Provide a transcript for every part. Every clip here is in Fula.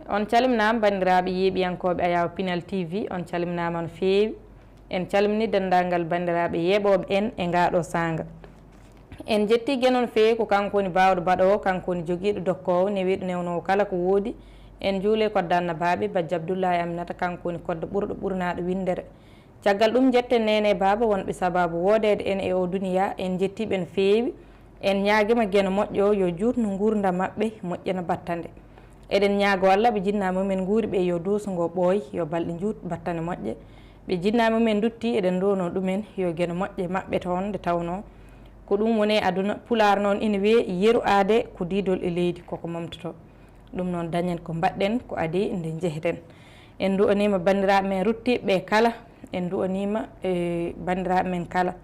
on calminama bandiraɓe yeeɓiyankoɓe Ayaw Pinal TV on calminama no feewi en calmini dendagal bandiraɓe yeeɓoɓe en e ngaɗo sanga en jetti guenon feewi ko kanko woni bawɗo baɗowo kanko woni joguiɗo dokkowo newiɗo newnowo kala ko woodi en juule kodde Annabaɓe Badji Abdoullahi Aminata kanko woni kodde ɓurɗo ɓurnaɗo windere caggal ɗum jetten nene baba wonɓe sababu wodede en e o duniya en jettiɓe no feewi en ñaguima gueno moƴƴo yo jutno gurdam mabɓe moƴƴana battande eɗen ñaago Allah ɓe jinnaɓe mumen guuri ɓe yo duusugo ɓooy yo balɗe juut battane moƴƴe ɓe jinnaɓe mumen dutti eɗen dono ɗumen yo gueno moƴƴe mabɓe toon nde tawno ko ɗum woni aduna pular noon ina wiye yeru aade ko didol e leydi koko momtoto ɗum noon dañen ko mbaɗɗen ko adi nde jeheten en du'anima bandiraɓe men ruttiɓe kala en du'anima bandiraɓe men kala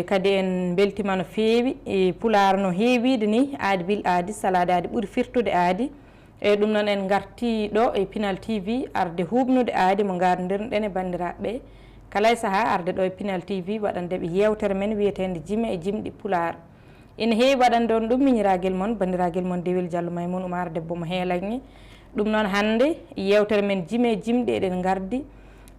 kadi en beltima no feewi pular no heewide ni aadi bil aadi salade aadi ɓuuri firtude aadi eyyi ɗum noon en garti ɗo e Pinal TV arde hubnude aadi mo gardirɗen e bandiraɓe kala e saaha arde ɗo e Pinal TV waɗandeɓe yewtere men wiyetede jime e jimɗi pular ina heewi waɗande on ɗum miñiraguel moon bandiraguel moon Dewel Diallo Maymouna Oumar debbo mo heelagni ɗum noon hande yewtere men jime e jimɗi eɗen gardi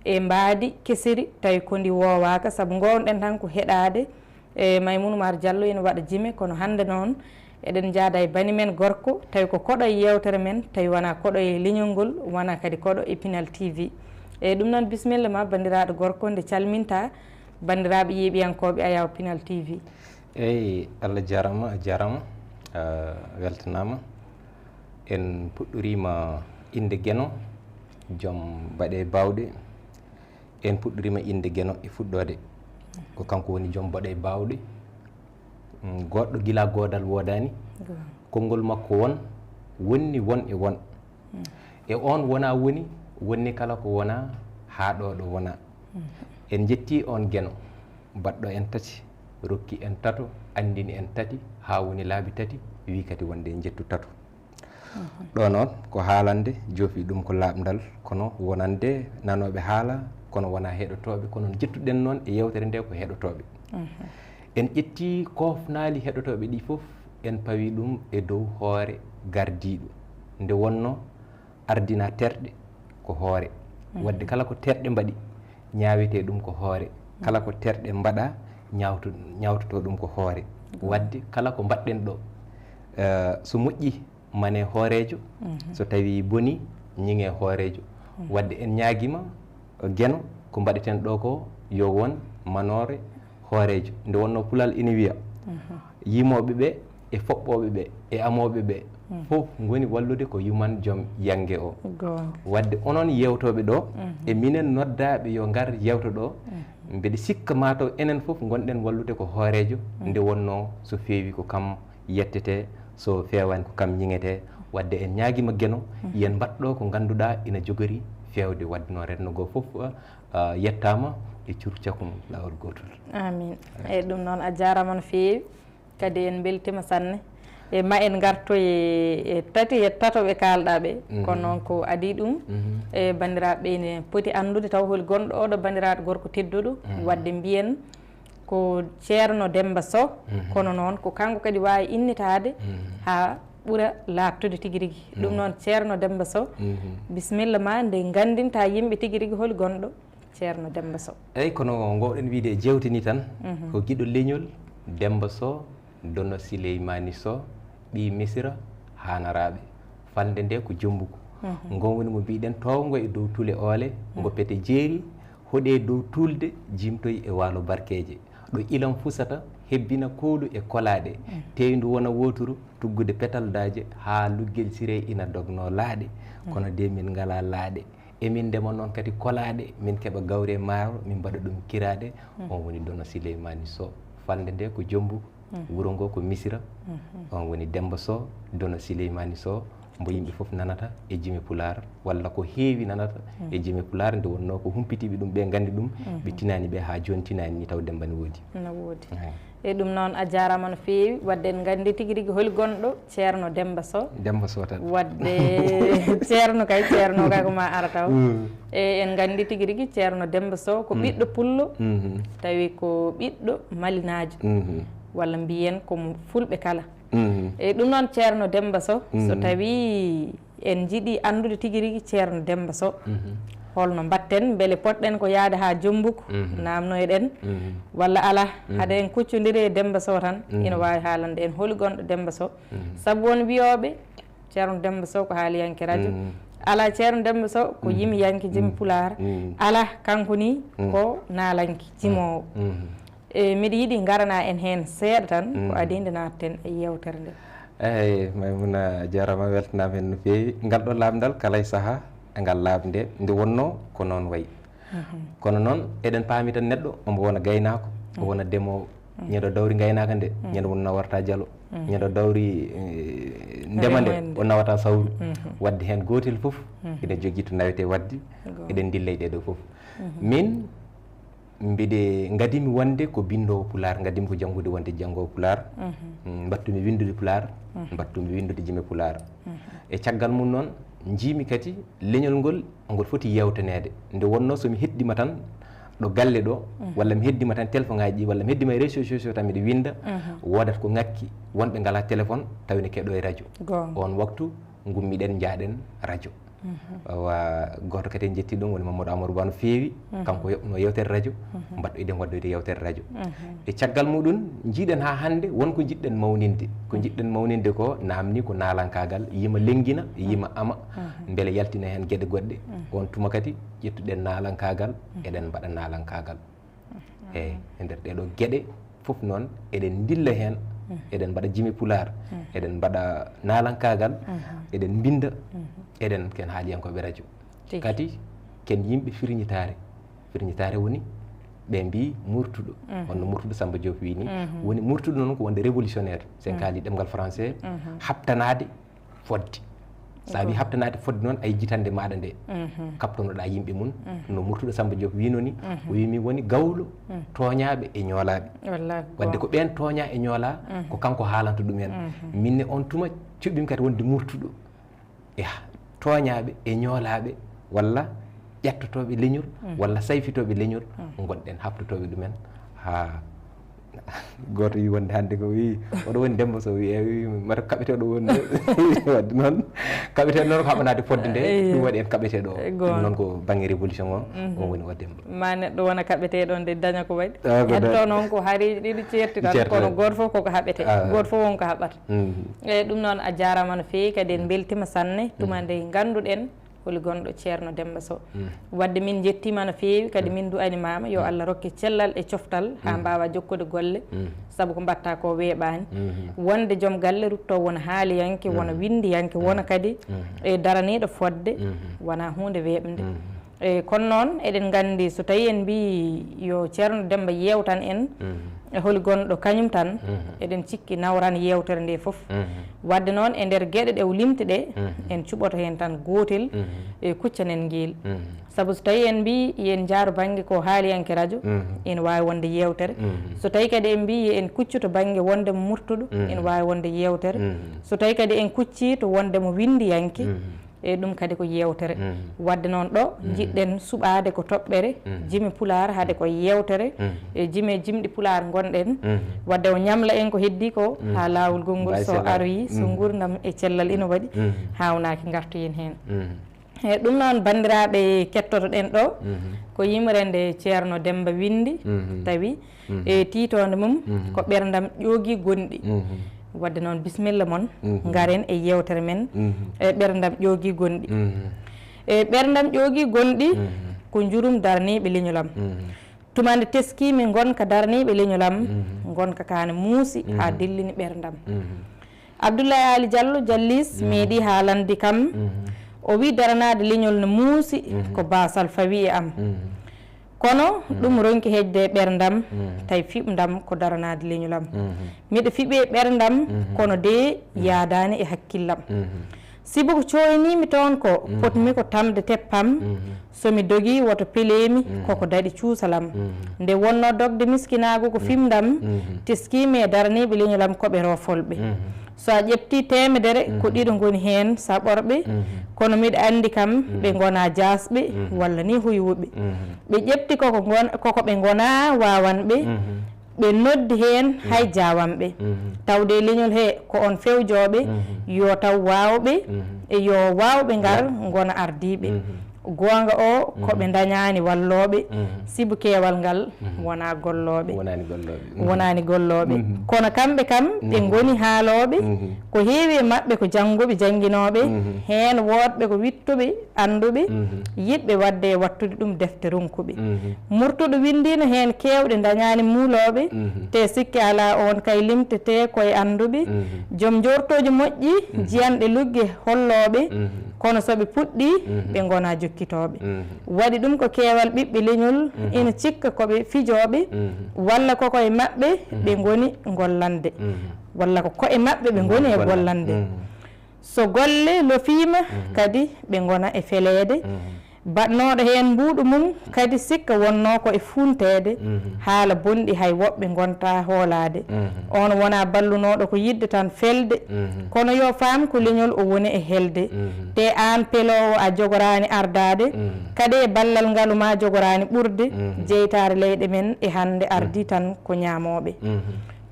e mbaadi kesiri tawi ko ndi wowaka saabu gownoɗen tan ko heɗade e Maymouna Oumar Diallo ina waɗa jime kono hande noon eɗen jaada e bani men gorko tawi ko koɗo e yewtere men tawi wona koɗo e leñol ngol wona kadi koɗo e Pinal TV eyyi ɗum noon bisimilla ma bandiraɗo gorko nde calminta bandiraɓe yeeɓiyankoɓe Ayaw Pinal TV. eyyi Allah jarama a jarama weltanama en puɗɗorima inde gueno joom baɗe bawɗe en puɗɗorima inde gueno e fuɗɗode ko kanko woni joom baɗe bawɗe goɗɗo gila godal wodani konngol makko wonni won e won e on wona woni wonni kala ko wona ha ɗo wona en jetti on gueno baɗɗo en tati rokki en tato andini en tati ha woni laabi tati wi kadi wonde jettu tato ɗo noon ko haalande joofi ɗum ko labdal kono wonande nanoɓe haala kono wona heɗotoɓe kono jettuɗen noon e yewtere nde ko heɗotoɓe en ƴetti kofnali heɗotoɓe ɗi foof en pawi ɗum e dow hoore gardiɗo nde wonno ardina terɗe ko hoore wadde kala ko terɗe mbaɗi ñawete ɗum ko hoore kala ko terɗe mbaɗa ñawtoto ɗum ko hoore wadde kala ko mbaɗɗen ɗo so moƴƴi mane hoorejo so tawi boni ñiŋe hoorejo wadde en ñaaguima gueno ko mbaɗeten ɗo ko yo won manore hoorejo nde wonno pulal ina wiya yimoɓe ɓe e foɓɓoɓe ɓe e amoɓe ɓe fof goni wallude ko yuman joom yangue o wadde onon yewtoɓe ɗo e minen noddaɓe yo gar yewto ɗo mbeɗa sikka mataw enen foof gonɗen wallude ko hoorejo nde wonno so feewi ko kam yettete so fewani ko kam ñiŋete wadde en ñaaguima gueno yen mbaɗɗo ko ganduɗa ina jogori fewde wadde no renno go foof yettama e curcakum lawol gotol amin eyyi ɗum noon a jarama no feewi kadi en beltima sanne e ma en garto e tati e tatoɓe kalɗa ɓe kono noon ko adi ɗum e bandiraɓe ne poti andude taw hol gonɗo oɗo bandiraɗo gorko tedduɗo wadde mbiyen ko ceerno Demba Sow kono noon ko kanko kadi wawi innitade ha ɓuura labtude tigui rigui ɗum noon ceerno Demba Sow bisimilla ma nde gandinta yimɓe tigui rigui hol gonɗo ceerno Demba Sow. eyyi kono gowɗen wiide jewtini tan ko guiɗo leñol Demba Sow Dono Sileymani Sow ɓi Misira hanaraɓe fande nde ko Jombugo gon woni mo mbiɗen towgo e dow tuule oole ngo pete jeeri hoɗe dow tulde jimtoyi e walo barkeje ɗo ilam fusata hebbina kooɗu e kolaɗe tewndu wona woturu tuggude petaldaje ha luggel sire ina dogno laaɗe kono de min ngala laaɗe emin ndema noon kadi kolaɗe min keeɓa gawre maaro min mbaɗa ɗum kiraɗe on woni Dono Sileymani Sow fande nde ko Jombugo wuro ngo ko Misira on woni Demba Sow Dono Sileymani Sow mbo yimɓe foof nanata e jimi pular walla ko heewi nanata e jimi pular nde wonno ko humpitiɓe ɗum ɓe gandi ɗum ɓe tinani ɓe ha joni tinani ni taw Demba ne woodi no woodi e ɗum noon a jarama no feewi wadde en gandi tigui rigui hol gonɗo ceerno Demba Sow tan wadde ceerno kay ko ma ara taw e en gandi tigui rigui ceerno Demba Sow ko ɓiɗɗo pullo tawi ko ɓiɗɗo malinajo walla mbiyen komo fulɓe kala e ɗum noon ceerno Demba Sow so tawi en jiɗi andude tigi rigui ceerno Demba Sow holno mbatten beele potɗen ko yaade ha Jombuko namnoyɗen walla ala haɗa en kuccodiri e Demba Sow tan ina wawi haalande en holi gonɗo Demba Sow saabu won wiyoɓe ceerno Demba Sow ko haaliyanke radio ala ceerno Demba Sow ko yimi yanke jimi Pulaar ala kanko ni ko naalanke jimowo e mbiɗa yiiɗi garana en hen seeɗa tan ko adinde natten e yewtere nde eyyi Maimouna jarama weltanama hen no fewi ngal ɗo lamdal kala e saaha e ngal laabi nde wonno ko noon wayi kono noon eɗen paami tan neɗɗo omo wona gaynako o wona ndemowo ñande dawri gaynaka nde ñande won nawarta dialo ñande dawri ndema nde o nawata sawru wadde hen gotel foof eɗen jogui to nawete wadde eɗen dilla e ɗeɗo foof min mbiɗe gadimi wonde ko bindowo Pulaar gadimi ko janggude wonde janggowo Pulaar mbattumi windude Pulaar mbattumi windude jime Pulaar e caggal mum noon jiimi kadi leñol ngol ngol foti yewtanede nde wonno somi heddima tan ɗo galle ɗo walla mi heddima tan téléphone ngaji ɗi walla mi heddima e réseaux sociaux tan mbiɗa winda wodat ko ngakki wonɓe ngala téléphone tawine keɗo e radio on waktu gummiɗen jaaɗen radio wa goto kadi en jetti ɗum woni Mamadou Amadou Ba no feewi kanko yoɓno yewtere radio mbaɗɗo eɗen waddoyde yewtere radio e caggal muɗum jiiɗen ha hande wonko jiɗɗen mawninde ko jiɗɗen mawninde ko namni ko naalankagal yima lenguina yima ama beele yaltina hen gueɗe goɗɗe on tuma kadi ƴettuɗen naalankagal eɗen mbaɗa naalankagal e nder ɗeɗo gueɗe foof noon eɗen dilla hen eɗen mbaɗa jimi Pulaar eɗen mbaɗa naalankagal eɗen binda eɗen ken haaliyankoɓe radio kadi ken yimɓe firñitare woni ɓe mbi murtuɗo wonno murtuɗo Samba Diop wi ni woni murtuɗo noon ko wonde révolutionnaire sen kaali ɗemgal français habtanade fodde sa wi habtanade fodde noon ay jitande maɗa nde kaptonoɗa yimɓe mum no murtuɗo Samba Diop wino ni o wimi woni gawlo toñaɓe e ñoolaɓe wadde ko ɓen toña e ñoola ko kanko haalanta ɗumen minne on tuma cuɓɓimi kadi wonde murtuɗo toñaɓe e ñoolaɓe walla ƴettotoɓe leñol walla sayfitoɓe leñol gonɗen habtotoɓe ɗumen ha goto wi wonde hande ko wi oɗo woni Demba Sow wi wi mata kaɓeteɗo wonde wadde noon kaɓeteɗo noon ko haɓanade fodde nde ɗum waɗi en kaɓeteɗo ɗum noon ko banggue révolution o on woni o Demba ma neɗɗo wona kaɓeteɗo nde daña ko waɗi heddo noon ko haariji ɗiɗi certi tan kono goto foof koko haɓete goto foof wonko haɓata eyyi ɗum noon a jarama no fewi kadi en beltima sanne tuma nde ganduɗen holi gonɗo ceerno Demba Sow wadde min jettima no fewi kadi min du'animama yo Allah rokke cellal e coftal ha mbawa jokkude golle saabu ko mbatta ko weeɓani wonde joom galle rutto wona haaliyanke wona windiyanke wona kadi e daraniɗo fodde wona hunde weɓde e kono noon eɗen gandi so tawi en mbi yo ceerno Demba yewtan en e holi gonɗo kañum tan eɗen cikki nawran yewtere nde foof wadde noon e nder gueɗe ɗe o limti ɗe en cuɓoto hen tan gotel e kuccanen guel saabu so tawi en mbi yen jaaru banggue ko haaliyanke radio ene wawi wonde yewtere so tawi kadi en mbi en kuccu to banggue wondemo murtuɗo ene wawi wonde yewtere so tawi kadi en kucci to wondemo windiyanke e ɗum kadi ko yewtere wadde noon ɗo jiɗɗen suɓade ko toɓɓere jimi Pulaar haade ko yewtere e jimɗi Pulaar gonɗen wadde o ñamla en ko heddi ko ha lawol gongol so aroyi so gurdam e cellal ina waɗi hawnaki gartoyen hen e ɗum noon bandiraɓe kettoto ɗen ɗo ko yimrende ceerno Demba windi tawi e titode mum ko ɓerdam ƴoogui gonɗi wadde noon bisimilla moon garen e yewtere men e ɓerdam ƴoogui gonɗi e ɓerdam ƴoogui gonɗi ko jurum daraniɓe leñolam tumande teskimi gonka daraniɓe leñolam gonka kane muusi ha dellini ɓerdam Abdoulaye Ali Diallo Jallis meeɗi haalande kam o wi daranade leñol no muusi ko basal fawi e am kono ɗum ronki hejde e ɓerdam tawi fiɓdam ko daranade leñolam miɗa fiiɓe ɓerdam kono de yaadani e hakkillam sibo ko coynimi toon ko potmi ko tamde teppam somi dogui woto pelemi koko daɗi cuusalam nde wonno dogde miskinago ko fimdam teskimi e daraniɓe leñolam koɓe rofolɓe so a ƴefti temedere ko ɗiɗo goni hen sa ɓorɓe kono miɗa andi kam ɓe gona jasɓe walla ni huywoɓe ɓe ƴefti koko ɓe gona wawanɓe ɓe noddi heen hay jawamɓe tawde leñol he ko on fewjoɓe yo taw wawɓe e yo wawɓe ngar gona ardiɓe gonga o koɓe dañani walloɓe sibu kewal ngal wona golloɓe wonani golloɓe kono kamɓe kam ɓe goni haaloɓe ko heewi e mabɓe ko janggoɓe jangguinoɓe hen wodɓe ko wittuɓe anduɓe yiɗɓe wadde wattude ɗum defte ronkuɓe murtuɗo windino hen kewɗe dañani muuloɓe te sikki ala on kay limtete koye anduɓe joom jortoji moƴƴi jiyanɗe lugge holloɓe kono soɓe puɗɗi ɓe gona jokkitoɓe waɗi ɗum ko keewal ɓiɓɓe leñol ina cikka koɓe fijoɓe walla ko koye maɓɓe ɓe goni gollande walla ko koye maɓɓe ɓe goni e gollande so golle lofima kadi ɓe gona e feleede batnoɗo hen mbuɗu mum kadi sikka wonno ko e funtede haala bonɗi hay woɓɓe gonta hoolade on wona ballunoɗo ko yidde tan felde kono yo faam ko leñol o woni e helde te an pelowo a jogorani ardade kadi e ballal ngaluma jogorani ɓurde jeytare leyɗe men e hande ardi tan ko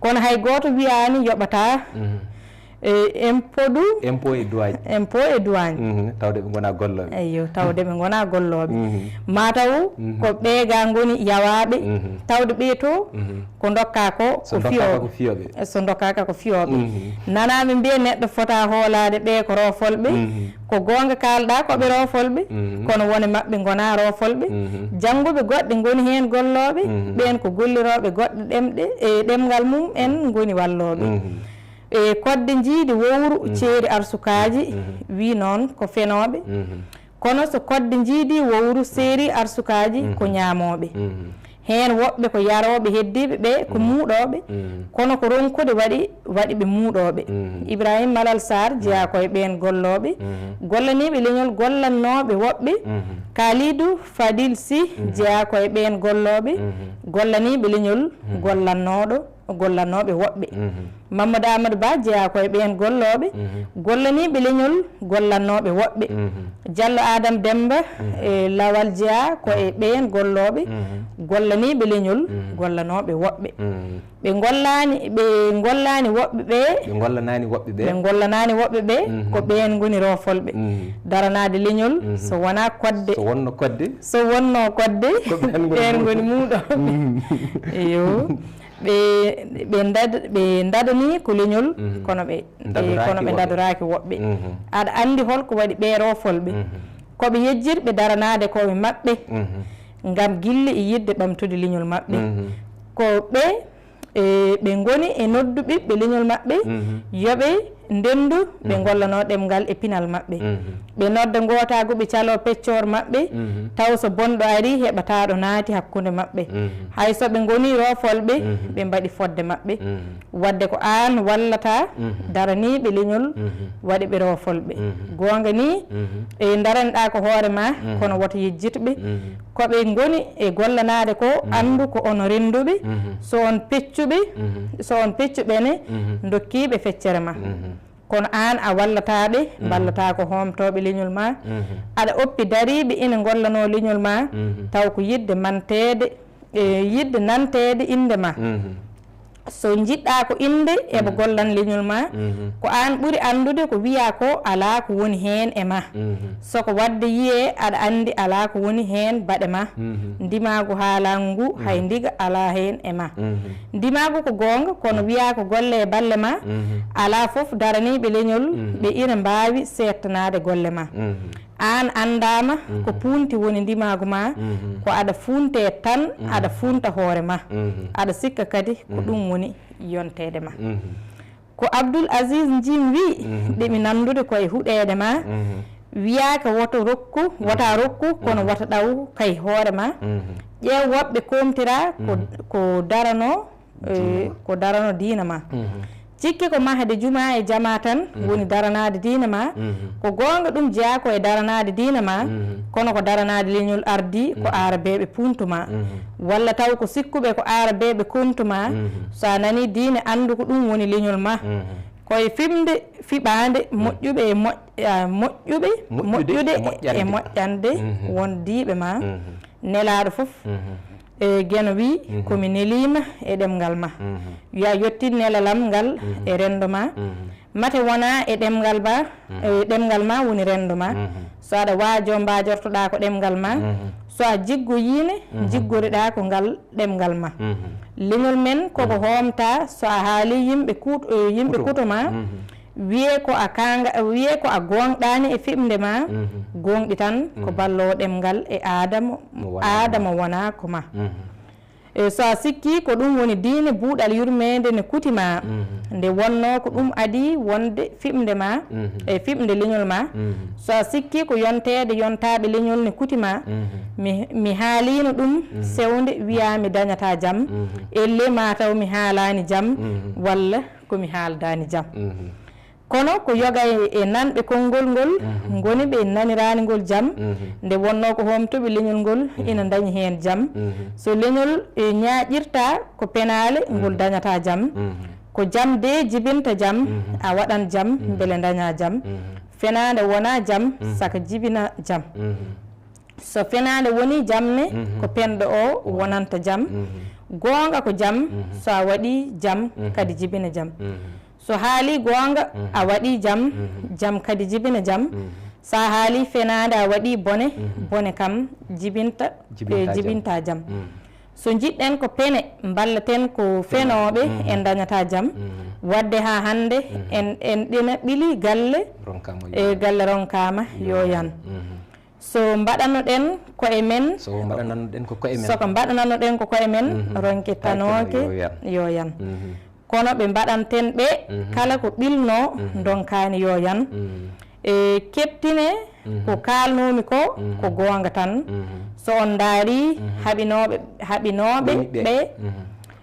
kono hay goto wiyani yoɓata impôt e douane tawde ɓe gona golloɓe eyyo tawde ɓe gona golloɓe mataw ko ɓeega goni yawaɓe tawde ɓe to ko dokka ko fiyoɓe so dokkaka ko fiyoɓe nanaɓe mbiya neɗɗo fota hoolade ɓe ko rofolɓe ko gonga kalɗa koɓe rofolɓe kono wone mabɓe gona rofolɓe janggoɓe goɗɗe goni hen golloɓe ɓen ko golliroɓe goɗɗe ɗemɗe e ɗemgal mum en goni walloɓe e kodde jiidi wowru ceeri arsukaji wi noon ko fenoɓe kono so kodde jiidi wowru seeri arsukaji ko ñaamoɓe hen woɓɓe ko yaroɓe heddiɓe ɓe ko muuɗoɓe kono ko ronkude waɗi ɓe muuɗoɓe Ibrahima Malal Sarr jeeya koye ɓen golloɓe gollaniɓe leñol gollannoɓe woɓɓe Kalidou Fadil Sy jeeya koye ɓen golloɓe gollaniɓe leñol gollannoɓe woɓɓe Mamadou Amadou Ba jeeya koye ɓen golloɓe gollaniɓe leñol gollannoɓe woɓɓe Diallo Adam Demba e Lawal jeeya koye ɓen golloɓe gollaniɓe leñol gollanoɓe woɓɓe ɓe gollanani woɓɓe ɓe ko ɓen goni rofolɓe daranade leñol so wonno kodde ɓen goni muuɗoɓe eyo ɓe dadani ko leñol kono ɓe dadoraki woɓɓe aɗa andi holko waɗi ɓe rofolɓe koɓe yejjirɓe daranade koɓe maɓɓe ngam guille e yidde ɓamtude leñol maɓɓe ko ɓe goni e noddu ɓiɓɓe leñol maɓɓe yoɓe ndendu ɓe gollano ɗemgal e pinal maɓɓe ɓe nodda gotago ɓe calo peccor maɓɓe taw so bonɗo ari heɓataɗo naati hakkude maɓɓe hay so ɓe goni rofolɓe ɓe mbaɗi fodde maɓɓe wadde ko an wallata daraniɓe leñol waɗi ɓe rofolɓe gonga ni e daranɗa ko hoore ma kono woto yejjitɓe koɓe goni e gollanade ko andu ko ono renduɓe so on peccuɓene dokkiɓe feccere ma kono an a wallataɓe ballata ko homtoɓe leñol ma aɗa oppi dariɓe ina gollano leñol ma taw ko yidde nantede inde ma so jiɗɗa ko inde eɓe gollan leñol ma ko an ɓuuri andude ko wiya ko ala ko woni hen e ma soko wadde yiye aɗa andi ala ko woni hen baɗe ma ndimago haalangu ngu hay ndiga ala hen e ma ndimago ko gonga kono wiya ko golle e balle ma ala foof daraniɓe leñol ɓe ina mbawi settanade golle ma an andama ko punti woni ndimago ma ko aɗa funte tan aɗa funta hoore ma aɗa sikka kadi ko ɗum woni yontede ma ko Abdoul Aziz Jim wi ɗeɓi nandude koye huɗede ma wiyaka wota rokku kono wota ɗaw kay hoore ma ƴeew woɓɓe komtira ko darano diina ma cikki ko mahde juma e jama tan woni daranade diina ma ko gonga ɗum jeeya ko e daranade diina ma kono ko daranade leñol ardi ko arabeɓe puntuma walla taw ko sikkuɓe ko arabeɓe kontuma sa nani diina andu ko ɗum woni leñol ma koye fimde fiɓade moƴƴude e moƴƴande won diɓe ma nelaɗo foof e geno wi komi nelima e ɗemgal ma wiya yettin nelalam ngal e rendo ma mate wona e ɗemgal ba e ɗemgal ma woni rendo ma so aɗa waajo mbajortoɗa ko ɗemgal ma so a jiggoyine jiggoreɗa ko ngal ɗemgal ma leñol men koko homta so a haali yimɓe kuto ma wiye ko a kanga wiye ko a gonɗani e fiɓde ma gonɗi tan ko ballowo ɗemgal e adama wona ko ma so a sikki ko ɗum woni diine buuɗal yurmede ne kutima nde wonno ko ɗum adi wonde fiɓde ma e fiɓde leñol ma so a sikki ko yontede yontaɓe leñol ne kutima mi haalino ɗum sewde wiya mi dañata jaam elle mataw mi haalani jaam walla komi haaldani jaam kono ko yoga e nanɓe konngol ngol goni ɓe nanirani ngol jaam nde wonno ko homtoɓe leñol ngol ina dañi hen jaam so leñol ñaƴirta ko penale ngol dañata jaam ko jaam de jibinta jaam a waɗan jaam beele daña jaam fenade wona jaam saka jibina jaam so fenade woni jamme ko penɗo o wonanta jaam gonga ko jaam so a waɗi jaam kadi jibina jaam so haali gonga a waɗi jaam jaam kadi jibina jaam sa haali fenade a waɗi bone bone kam jibinta jaam so jiɗɗen ko pene ballaten ko fenoɓe en dañata jaam wadde ha hande en ɗina ɓiili galle e galle ronkama yo yan so mbaɗanoɗen koye men soko mbaɗananoɗen ko koye men ronkettanoke yo yan kono ɓe mbaɗanten ɓe kala ko ɓilno donkani yo yan e keɓtine ko kalnomi ko gonga tan so on daari haɓinoɓe ɓe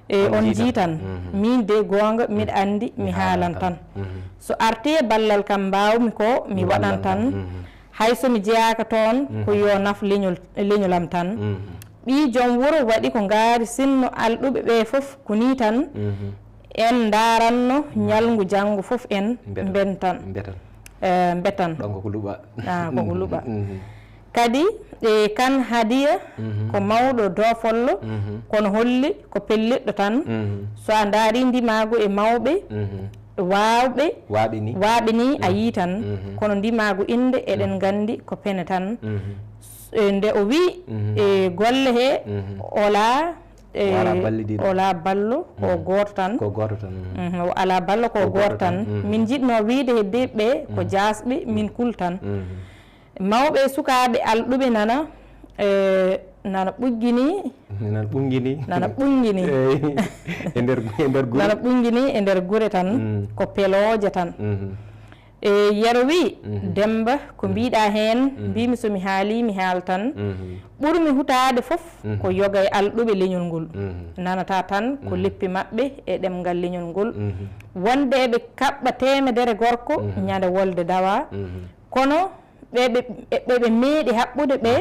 e on jiitan min de gonga miɗa andi mi haalan tan so arti e ballal kam mbawmi ko mi waɗan tan hayso mi jeyaka toon ko yo naf leñolam tan ɓi joom wuuro waɗi ko ngaari sinno alɗuɓe ɓe foof ko ni tan en daranno ñalngu janggo foof en bentan betan koko luɓa kadi kan hadiya ko mawɗo dofollo kono holli ko pelliɗɗo tan so a daari ndimago e mawɓe waaɓe ni a yi tan kono ndimago inde eɗen gandi ko pene tan nde o wi e golle he ola ballo ko goto tan ala ballo ko goto tan min jiɗno wiide heddiɓe ko jasɓe min kultan mawɓe sukaɓe alɗuɓe nana ɓuggini nana ɓuggini e nder guure tan ko peloje tan e yero wi Demba ko mbiɗa hen mbimi somi haali mi haal tan ɓurmi hutade foof ko yoga e alɗuɓe leñol ngol nanata tan ko leppi maɓɓe e ɗemgal leñol ngol wonde eɓe kaɓɓa temedere gorko ñande wolde dawa kono ɓeɓe meeɗi haɓɓude ɓe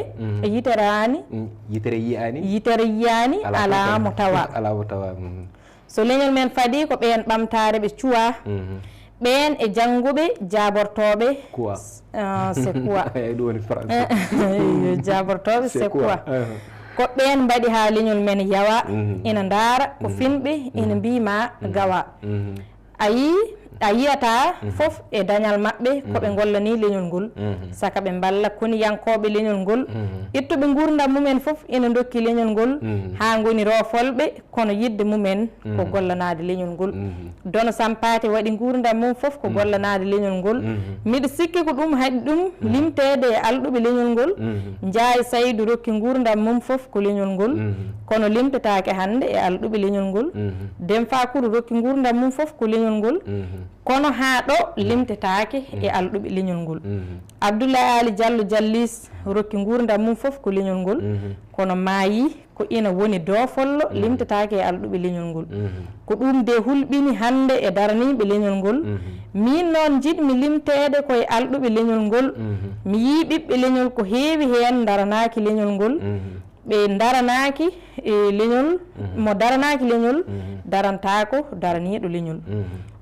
e yitere yiyani ala mo tawa so leñol men faadi ko ɓen ɓamtare ɓe cuwa ɓen e jannguɓe jabortoɓe c'est quoi jabortoɓe c'est quoi ko ɓen mbaɗi ha leñol men yawa ina ndaara ko finɓe ina mbima gawa a yiyata fof e dañal maɓɓe koɓe gollani leñol ngol saka ɓe mballa koniyankoɓe leñol ngol ittuɓe gurdam mumen fof ina dokki leñol ngol ha goni rofolɓe kono yidde mumen ko gollanade leñol ngol dono sampate waɗi gurdam mum fof ko gollanade leñol ngol miɗa sikki ko ɗum haɗi ɗum limtede e alɗuɓe leñol ngol jaayi Saydou rokki gurdam mum fof ko leñol ngol kono limtetake hande e alɗuɓe leñol ngol Demfakourou rokki gurdam mum fof ko leñol ngol kono ha ɗo limtetake e alɗuɓe leñol ngol Abdoulaye Ali Diallo Diallis rokki gurdam mum fof ko leñol ngol kono maayi ko ina woni dofollo limtetake e alɗuɓe leñol ngol ko ɗum de hulɓini hande e daraniɓe leñol ngol min noon jiɗmi limtede koye alɗuɓe leñol ngol mi yi ɓiɓɓe leñol ko heewi hen daranaki leñol ngol ɓe daranaki e leñol mo daranaki leñol darantako daraniɗo leñol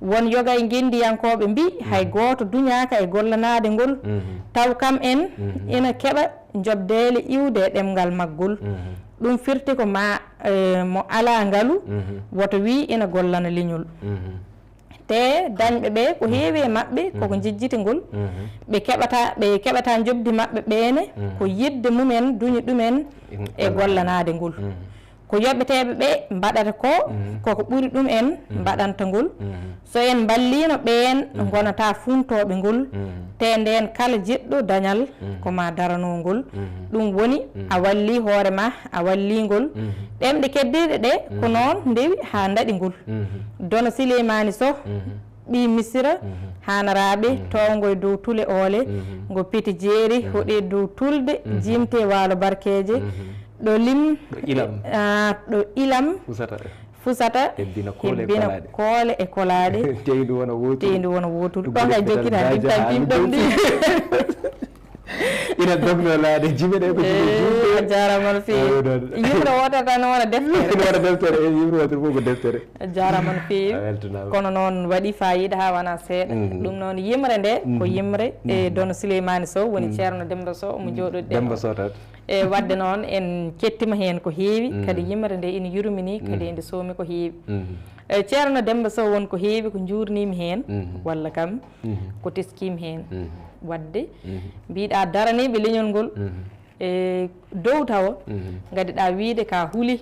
won yoga e gendiyankoɓe mbi hay goto duñaka e gollanade ngol taw kam en ina keeɓa jobdele iwde e ɗemgal maggol ɗum firti ko ma mo ala ngalu woto wi ina gollana leñol te dañɓe ɓe ko heewi e maɓɓe koko jejjiti ngol ɓe keɓata jobdi maɓɓe ɓeene ko yidde mumen duñi ɗumen e gollanade ngol ko yoɓeteɓe ɓe mbaɗata ko koko ɓuuri ɗum en mbaɗanta ngol so en ballino ɓeen gonata funtoɓe ngol te nden kala jiɗɗo dañal koma darano ngol ɗum woni a walli hoore ma a walli ngol ɗemɗe keddiɗe ɗe ko noon ndewi ha daɗi ngol Dono Souleymany Sow ɓi Missira hanaraɓe towgo e dow tule oole ngo piti jeeri hoɗi dow tulde jimte waalo barkeje ɗo lim ɗo ilam fusata hebbina koole e kolaɗe teyndu wona wotude ɗon ay jokkita dimtan pimɗon ɗi ina dogno laade jimeɗe ko a jarama no feewi yimre wotata no wona deftere yimre wotata fof ko deftere a jarama no feewi kono noon waɗi fayida ha wona seeɗa ɗum noon yimre nde ko yimre e Dono Souleymany Sow woni ceerno Demba Sow omo jooɗoɗi Demba Sow tan e wadde noon en kettima hen ko heewi kadi yimre nde ina yurmini kadi ende soomi ko heewi ceerno Demba Sow won ko heewi ko jurnimi hen walla kam ko teskimi hen wadde mbiɗa daraniɓe leñol ngol e dow tawa gadiɗa wiide ka huuli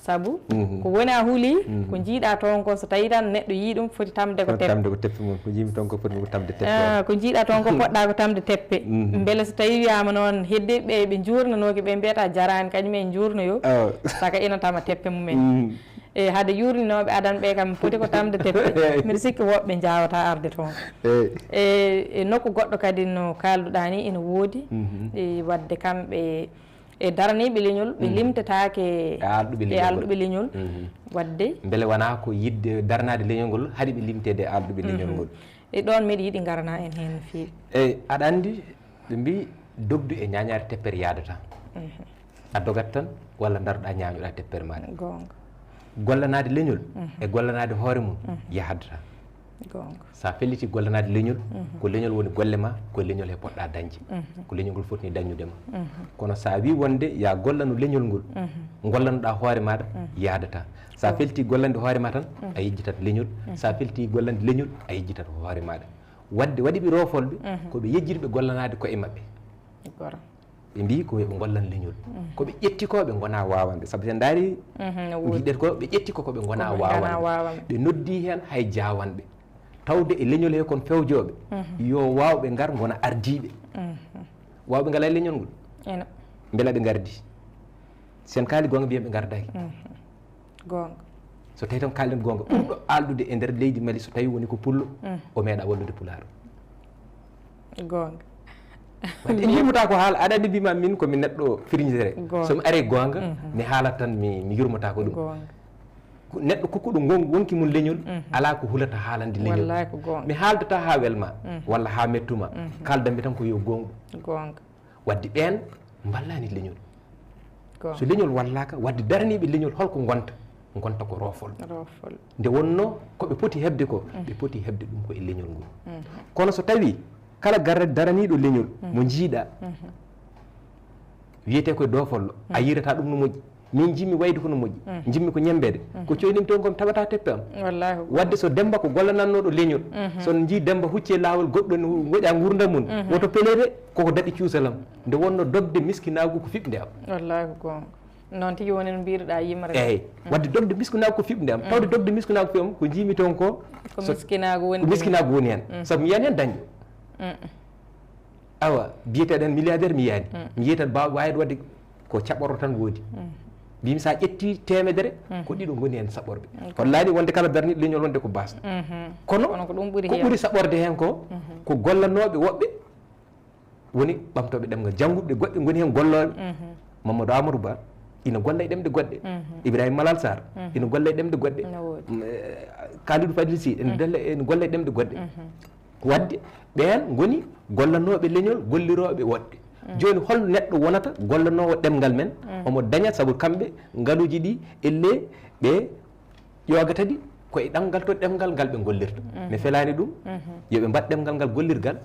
saabu ko woni a huuli ko jiiɗa toon ko so tawi tan neɗɗo yi ɗum foti tamde ko teppe mum ko jimi toon ko foti ko tamde teppe ko jiiɗa toon ko poɗɗa ko tamde teppe beele so tawi wiyama noon heddiɓe ɓe jurnanoki ɓe mbiyata jarani kañumen jurnoyo saka ina tama teppe mumen e haade yurninoɓe adana ɓe kam foti ko tamde teppe mbiɗa sikki woɓɓe jawata arde toon e nokku goɗɗo kadi no kalduɗa ni ina woodi e wadde kamɓe e daraniɓe leñol ɓe limtatake e alɗuɓe leñol wadde beele wona ko yidde darnade leñol ngol haɗi ɓe limtede e alɗuɓe leñol ngol e ɗon mbiɗa yiiɗi garana en hen no feewi eyyi aɗa andi ɓe mbi dogdu e ñañare teppere yadata a dogat tan walla daroɗa ñañoɗa teppere maɗa gonga gollanade leñol e gollanade hoore mum yahdata gonga sa felliti gollanade leñol ko leñol woni golle ma ko leñol he poɗɗa dañde ko leñol ngol fotini dañudema kono sa wi wonde ya gollanu leñol ngol gollanoɗa hoore maɗa yahdata sa felti gollande hoore ma tan a yejjitat leñol sa felti gollande leñol a yejjitat hoore maɗa wadde waɗiɓe rofolɓe koɓe yejjiriɓe gollanade koye mabɓe ɓe mbi ko ɓe gollan leñol koɓe ƴettikoɓe gona wawanɓe saabu sen daari jiɗet ko ɓe ƴetti ko koɓe gona wawanɓe ɓe noddi hen hay jawanɓe tawde e leñol he kon fewjoɓe yo wawɓe gar gona ardiɓe wawɓe ngala leñol ngol beela ɓe gardi sen kaali gonga mbiyen ɓe gardaki gonga so tawi tan kalɗen gonga ɓurɗo alɗude e nder leydi Mali so tawi woni ko pullo o meeɗa wallude pulaar gonga wadde en yurmata ko haala aɗa andi mbima min komi neɗɗo firñitere somi ari gonga mi haalat tan mi yurmata ko ɗum neɗɗo kokkuɗo wonki mum leñol ala ko hulata haalande leñol mi haaldata ha welma walla ha mettuma kaldambe tan ko yo gonga wadde ɓen ballani leñol so leñol wallaka wadde daraniɓe leñol holko gonta ko rofol nde wonno koɓe poti hebde ko ɓe poti hebde ɗum ko e leñol ngol kono so tawi kala daraniɗo leñol mo jiiɗa wiyete koye dofollo a yirata ɗum no moƴƴi min jimmi wayde kono moƴƴi jimmi ko ñembede ko coynim toon komi taɓata teppe am wadde so Demba ko gollanannoɗo leñol son jii Demba hucci e lawol goɗɗo ne woƴa gurdam mum woto pelede koko daɗi cuusalam nde wonno dogde miskinagu ko fiɓde am wallahi ko gonga noon tigi woni no mbiruɗa yimre eyyi wadde dogde miskinagu ko fiɓde am tawde dogde miskinagu fi am ko jimi toon ko miskinagu woni hen saabu mi yiyani hen dañƴo awa biyeteɗen milliardaire mi yiyani mi yiya tan bawɗo wawide wadde ko caɓorɗo tan woodi mbimi sa ƴetti temedere ko ɗiɗo goni hen saɓorɓe hollani wonde kala darniɗo leñol wonde ko basɗo kono ko ɓuuri saɓorde hen ko gollanoɓe woɓɓe woni ɓamtoɓe ɗemgal jangguɓe goɗɗe goni hen golloɓe Mamadou Amadou Ba ina golla e ɗemɗe goɗɗe Ibrahima Malal Sarr ina golla e ɗemɗe goɗɗe Kalidou Fadil Sy ene golla e ɗemɗe goɗɗe wadde ɓen goni gollanoɓe leñol golliroɓe woɗɗe joni hol neɗɗo wonata gollanowo ɗemgal men omo dañat saabu kamɓe ngaluji ɗi elle ɓe ƴogatadi koye ɗemgal to ɗemgal ngal ɓe gollirta mi felani ɗum yoɓe mbaɗ ɗemgal ngal gollirgal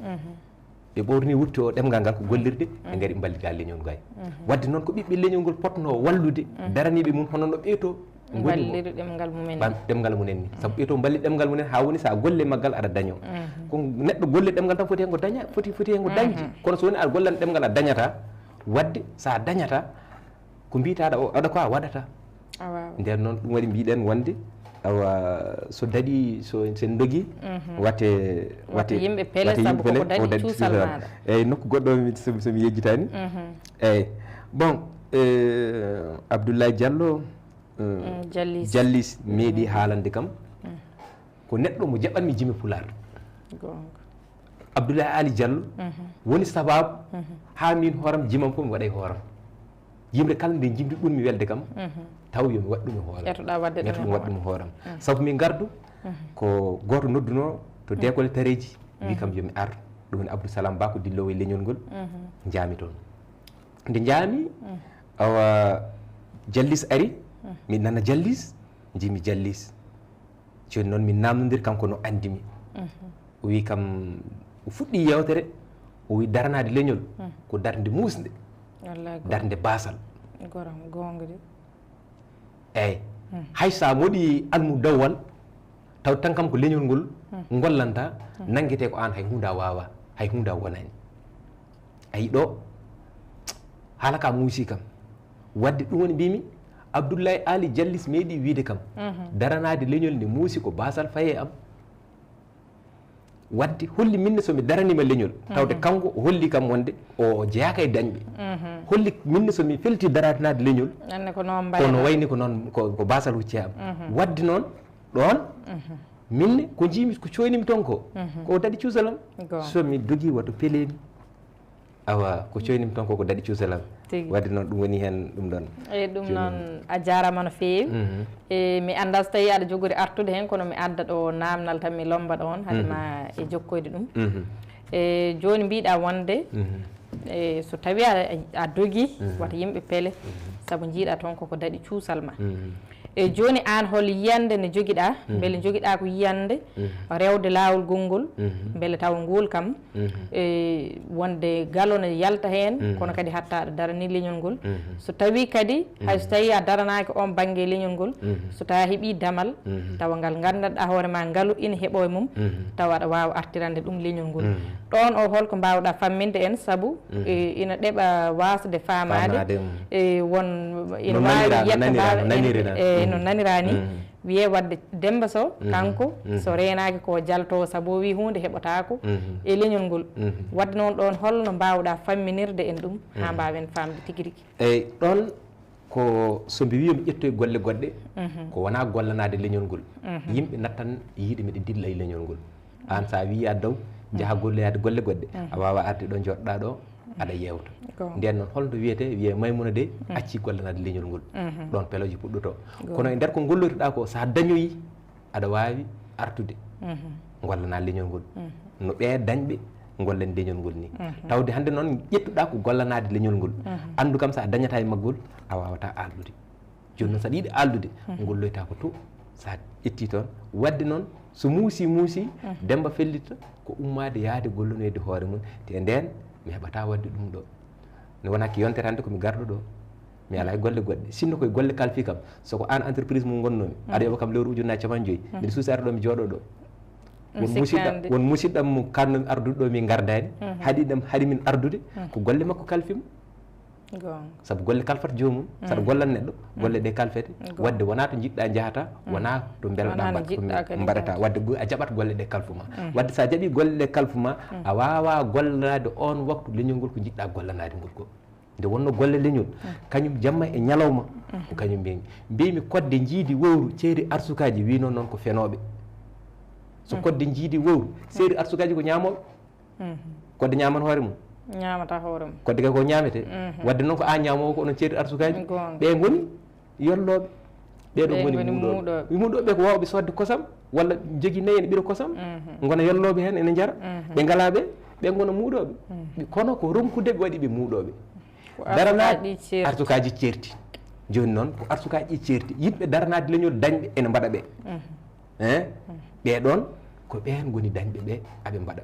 ɓe ɓorni wutte o ɗemgal ngal ko gollirde ɓe ngari ballita leñol ngay wadde noon ko ɓiɓɓe leñol ngol potno wallude daraniɓe mum hono no ɓeeto balliru ɗemgal mumen ɗemgal mumen ni sabu ɓeeto balli ɗemgal mumen ha woni sa golle maggal aɗa daño ko neɗɗo golle ɗemgal tan foti hen ko daña foti hen ko dañde kono so woni aɗa gollani ɗemgal a dañata wadde sa dañata ko mbitaɗa o aɗa ko a waɗata nden noon ɗum waɗi mbiɗen wonde awa so daɗi sen dogui watte yimɓe peele saabu koko daɗi cuusal maɗa eyyi nokku goɗɗo somi yejjitani eyyi bon Abdoulaye Diallo Jallis meeɗi haalande kam ko neɗɗo mo jaɓanmi jimi Pulaar Abdoulaye Ali Diallo woni sababu ha min hooram jimam fof mi waɗay hooram yimre kala nde jimdi ɓurmi welde kam taw yomi waɗɗumi hooram ƴettoɗa ɗum waɗɗumi hooram sabu min gardu ko goto nodduno to décolle tareji wi kam yomi ar ɗum woni Abdou Salam Ba ko dillowo e leñol ngol jaami toon nde jaami awa Jallis ari min nana Jallis jimi Jallis joni noon min namdodir kanko no andimi o wi kam o fuɗɗi yewtere o wi daranade leñol ko darde musde darde basal gonga de eyyi hay sa moɗi almu dawwal taw tan kam ko leñol ngol gollanta nanguete ko an hay hunde a wawa hay hunde a wonani ayi ɗo haala ka muusi kam wadde ɗum woni mbimi Abdoulaye Ali Jallis meeɗi wiide kam daranade leñol nde muusi ko basal faye am wadde holli minne somi daranima leñol tawde kanko o holli kam wonde o jeyaka e dañɓe holli minne somi felti daratanade leñol kono wayni ko noon ko basal hucce am wadde noon ɗon minne ko jimi ko coynimi toon ko daɗi cuusalam somi dogui wato pelemi awa ko coynimi toon ko daɗi cuusalam wadde noon ɗum woni hen ɗum ɗon eyi ɗum noon a jarama no fewi e mi anda so tawi aɗa jogori artude hen kono mi adda ɗo namdal tan mi lomba ɗon haadema e jokkoyde ɗum e joni mbiɗa wonde e so tawi a dogui wata yimɓe peele saabu jiiɗa toon koko daɗi cuusal ma e joni an hol yiyande nde joguiɗa beele joguiɗa ko yiyande rewde lawol gongol beele taw ngol kam e wonde galo ne yalta hen kono kadi hatta aɗa darani leñol ngol so tawi kadi hay so tawi a daranaki on banggue leñol ngol so tawi a heeɓi damal tawa ngal gandanɗa hoorema ngaalu ina heeɓo e mum tawa aɗa wawa artirande ɗum leñol ngol ɗon o holko mbawɗa famminde en saabu ina ɗeɓa wasde famade e won ina wawi yetta no nanirani wiye wadde Demba Sow kanko so renaki ko jalto saabu wi hunde heɓotako e leñol ngol wadde noon ɗon holno mbawɗa famminirde en ɗum ha mbawen famde tigui rigui eyyi ɗon ko somi wi mi ƴettoye golle goɗɗe ko wona gollanade leñol ngol yimɓe nattan yiide miɗe dilla e leñol ngol an sa wi a daw jaaha golloyade golle goɗɗe a wawa arde ɗo joɗɗa ɗo aɗa yewta nden noon holno wiyete wiye Maymuna de acci gollanade leñol ngol ɗon peloji puɗɗoto kono e nder ko golloytoɗa ko sa dañoyi aɗa wawi artude gollana leñol ngol no ɓe dañɓe gollen leñol ngol ni tawde hande noon ƴettuɗa ko gollanade leñol ngol andu kam sa dañata e maggol a wawata aldude joni noon saɗa yiiɗi aldude golloyta ko to sa ƴetti toon wadde noon so muusi Demba fellita ko ummade yaade gollonoyde hoore mum te nden mi heɓata wadde ɗum ɗo ne wonaki yontere hande komi garɗo ɗo mi ala e golle goɗɗe sinno koye golle kalfi kam soko an entreprise mum gonnomi aɗa yoɓa kam lewru ujunnaje capanɗe 5 mbiɗa suusi arɗo mi jooɗo ɗo won musidɗam mo kannomi ardude ɗo min gardani haɗi min ardude ko golle makko kalfimo saabu golle kalfata jomum saɗa gollan neɗɗo golle ɗe kalfete wadde wona to jiɗɗa jahata wona to belɗa mbaɗata wadde a jaɓat golle ɗe kalfuma wadde sa jaaɓi golle ɗe kalfuma a wawa gollanade on waktu leñol ngol ko jiɗɗa gollanade ngol ko nde wonno golle leñol kañum jamma e ñalawma ko kañum mbimi kodde jiidi wowru ceeri arsukaji wino noon ko fenoɓe so kodde jiidi wowru seeri arsukaji ko ñamoɓe kodde ñaman hoore mum ñamata hoore mum kodde kay ko ñamete wadde noon ko an ñamowo ko onon ceeri arsukaji ɓe goni yolloɓe ɓeɗo goni muɗoɓe ko wawɓe sodde kosam walla jogui nayi ene ɓiira kosam gona yolloɓe hen ene jara ɓe ngalaɓe ɓe gona muuɗoɓe kono ko ronkude ɓe waɗi ɓe muuɗoɓe daranade arsukaji certi joni noon ko arsukaji ɗi certi yimɓe daranade leñol dañɓe ene mbaɗa ɓe ɓeɗon ko ɓen goni dañɓe ɓe aɓe mbaɗa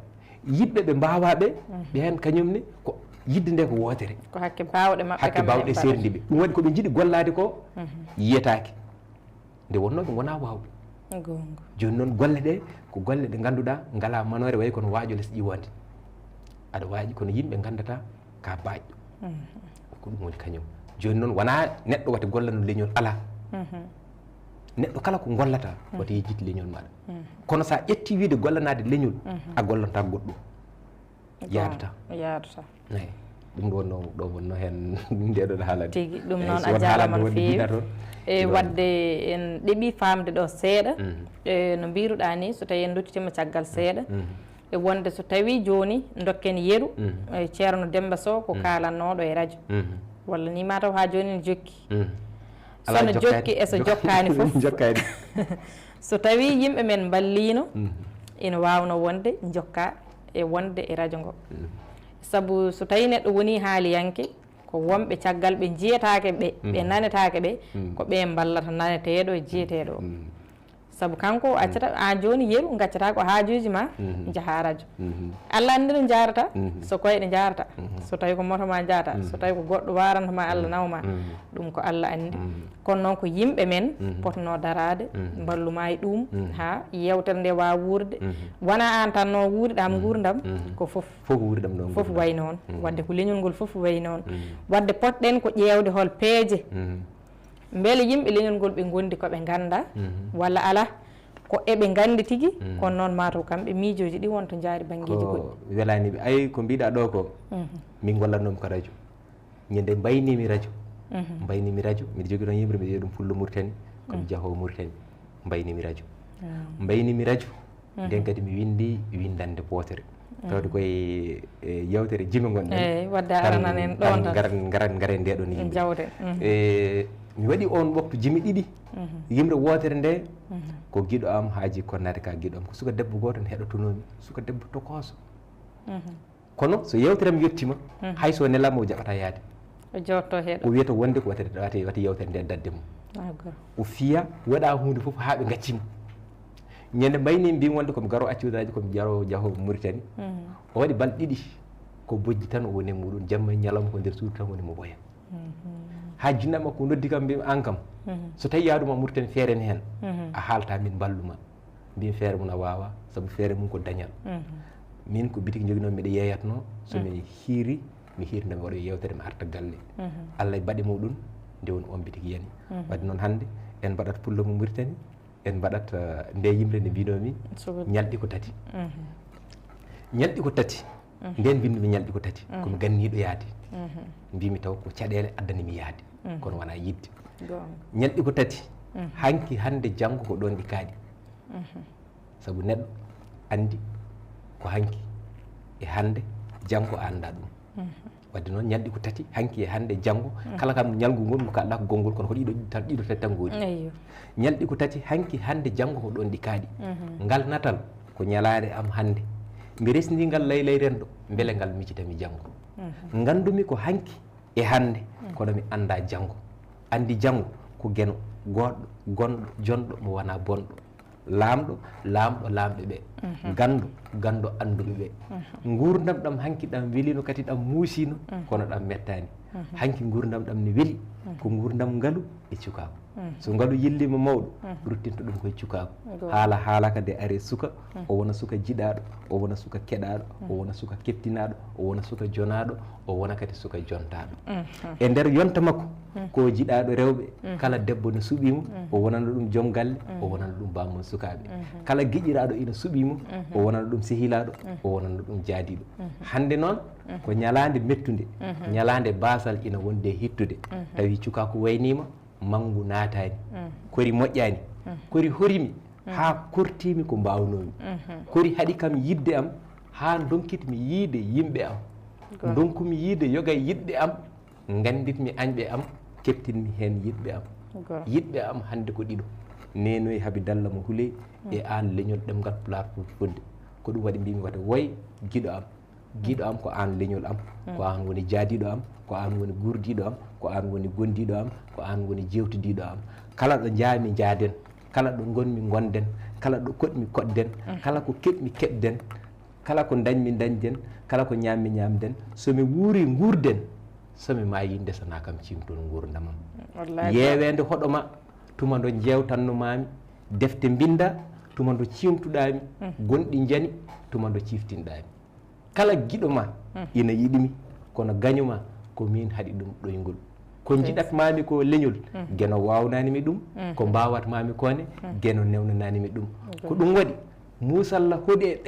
yimɓe ɓe mbawaɓe ɓe hen kañumne ko yidde nde ko wootere ko hakke bawɗe maɓɓe hakke bawɗe serdiɓe ɗum waɗi koɓe jiiɗi gollade ko yiyetake nde wonno ɓe gona wawɓe gonga joni noon golle ɗe ko golle ɗe ganduɗa ngala manore way kono waaƴo less ƴiwonde aɗa waaƴi kono yimɓe gandata ka baaƴɗo ko ɗum woni kañum joni noon wona neɗɗo wata gollano leñol ala neɗɗo kala ko gollata wata yejjiti leñol maɗa kono sa ƴetti wiide gollanade leñol a gollanta goɗɗum yadata eyyi ɗum ɗo wonno ɗo wonno hen ndeɗon haalade tigui ɗum noon a jarama no fewi e wadde en ɗeeɓi famde ɗo seeɗa no mbiruɗa ni so tawi en duttitima caggal seeɗa e wonde so tawi joni dokken yeeru e ceerno Demba Sow ko kalannoɗo e radio walla ni mataw ha joni ne jokki sono jokki e so jokkani foof so tawi yimɓe men ballino ina wawno wonde jokka e wonde e radio ngo saabu so tawi neɗɗo woni haaliyanke ko wonɓe caggal ɓe jiyetake ɓe nanetake ɓe ko ɓe ballata naneteɗo e jiyeteɗo o saabu kanko accata an joni yeeru gaccata ko haajuji ma jaaha radio Allah andi ɗo jarata so koyɗe jarata so tawi ko moto ma jata so tawi ko goɗɗo warantama Allah nawma ɗum ko Allah andi kono noon ko yimɓe men potno darade balluma e ɗum ha yewtere nde wawa wurde wona an tan no wuuriɗam gurdam ko foof wuuriɗam ɗon foof way noon wadde ko leñol ngol foof way noon wadde potɗen ko ƴewde hol peeje beele yimɓe leñol ngol ɓe gondi koɓe ganda walla ala ko eɓe gandi tigui kono noon mataw kamɓe miijoji ɗi wonto jaari banggueji goɗɗi welaniɓe ayi ko mbiɗa ɗo ko min gollatnomi ko radio ñande mbaynimi radio mbaynimi radio mbiɗa jogui ɗon yimɓe mbiɗa ɗum Fullo Mauritanie komi jaahowo Mauritanie mbaynimi radio mbaynimi radio nden kadi mi windi windande pootere tawde koye yewtere jimi gonɗen wadde aranan en ɗon garen ndeɗon yimɓe jawde mi waɗi on waktu jimi ɗiɗi yimre wotere nde ko guiɗo am haaji konnade ka guiɗo am ko suka debbo goto ne heɗotonomi suka debbo tokoso kono so yewtere mi yettima hayso nelama o jaɓata yaade o jotto heeɗo o wiyata wonde ko wata yewtere nde dadde mum o fiya waɗa hunde foof ha ɓe gaccimo ñande mbayni mbimi wonde komi garo accudaji komi jaaho Mauritanie o waɗi balɗe ɗiɗi ko bojji tan o woni e muɗum jamma ñalawma ko nder suudu tan woni mo ɓoya ha jinnaɓe makko noddi kam mbimi an kam so tawi yaaduma Mauritanie feere ne hen a haalta min balluma mbimi feere mum a wawa saabu feere mum ko dañal min ko bitiki joguinomi mbiɗa yeyatno somi hiiri mi hirdami waɗo yewtere mi arta galle Allah e baɗe muɗum nde woni on bitiki yani wadde noon hannde en mbaɗat Pullo mo Mauritanie en mbaɗat nde yimre nde mbinomi ñalɗi ko tati ñalɗi ko tati nden mbindumi ñalɗi ko tati komi ganniɗo yaade mbimi taw ko caɗele addanimi yaade kono wona yidde ñalɗi ko tati hanki hande janggo ko ɗon ɗi kaaɗi saabu neɗɗo andi ko hanki e hande janggo anda ɗum wadde noon ñalɗi ko tati hanki e hande janggo kala kam ñalgu ngol mo kalɗa ko gongol kono ko ɗiɗo tati tan goodi ñalɗi ko tati hanki hande janggo ko ɗon ɗi kaaɗi ngal natal ko ñalade am hande mi resdi ngal laylay renɗo beele ngal micitami janggo gandumi ko hanki e hande kono mi anda janggo andi janggo ko gueno goɗɗo gonɗo jonɗo mo wona bonɗo lamɗo lamɓe ɓe gandu anduɓe ɓe gurdam ɗam hanki ɗam welino kadi ɗam muusino kono ɗam mettani hanki gurdam ɗam ne weeli ko gurdam ngaalu e cukagu so ngaalu yillima mawɗo ruttinta ɗum koye cukagu haalaka nde ari suka o wona suka jiɗaɗo o wona suka keɗaɗo o wona suka kettinaɗo o wona suka jonaɗo o wona kadi suka jontaɗo e nder yonta makko ko jiɗaɗo rewɓe kala debbo ne suuɓimo o wonano ɗum joom galle o wonano ɗum bammum sukaɓe kala guiƴiraɗo ina suuɓimo o wonano ɗum sehilaɗo o wonano ɗum jaadiɗo hande noon ko ñalande mettude ñalande basal ina wonde hittude tawi cukaku waynima manggu naatani kori moƴƴani kori horimi ha kortimi ko mbawnomi kori haɗi kam yidde am ha donkitmi yiide yimɓe am donkumi yiide yoga yiɗɓe am ganditmi añɓe am keptinmi hen yiɗɓe am hande ko ɗiɗo nenoyi haabi dalla mo huuley e an leñol ɗemgal Pulaar Fulfulde ko ɗum waɗi mbimi wata woy guiɗo am ko an leñol am ko an woni jaadiɗo am ko an woni gurdiɗo am ko an woni gondiɗo am ko an woni jewtidiɗo am kala ɗo jaami jaaden kala ɗo gonmi gonden kala ɗo koɗmi koɗden kala ko keɓmi keɓden kala ko dañmi dañden kala ko ñammi ñamden somi wuuri guurden somi maayi ndesana kam cimtol gurdamam yeewede hoɗoma tuma ndo jewtannumami defte binda tuma ndo cimtuɗami gonɗi jani tuma ndo ciftinɗami kala giɗo ma ina yiɗimi kono gañuma ko min haɗi ɗum ɗoygol ko jiɗatmami ko leñol gueno wawnanimi ɗum ko mbawatmami kone gueno newnananimi ɗum ko ɗum waɗi musalla hoɗi e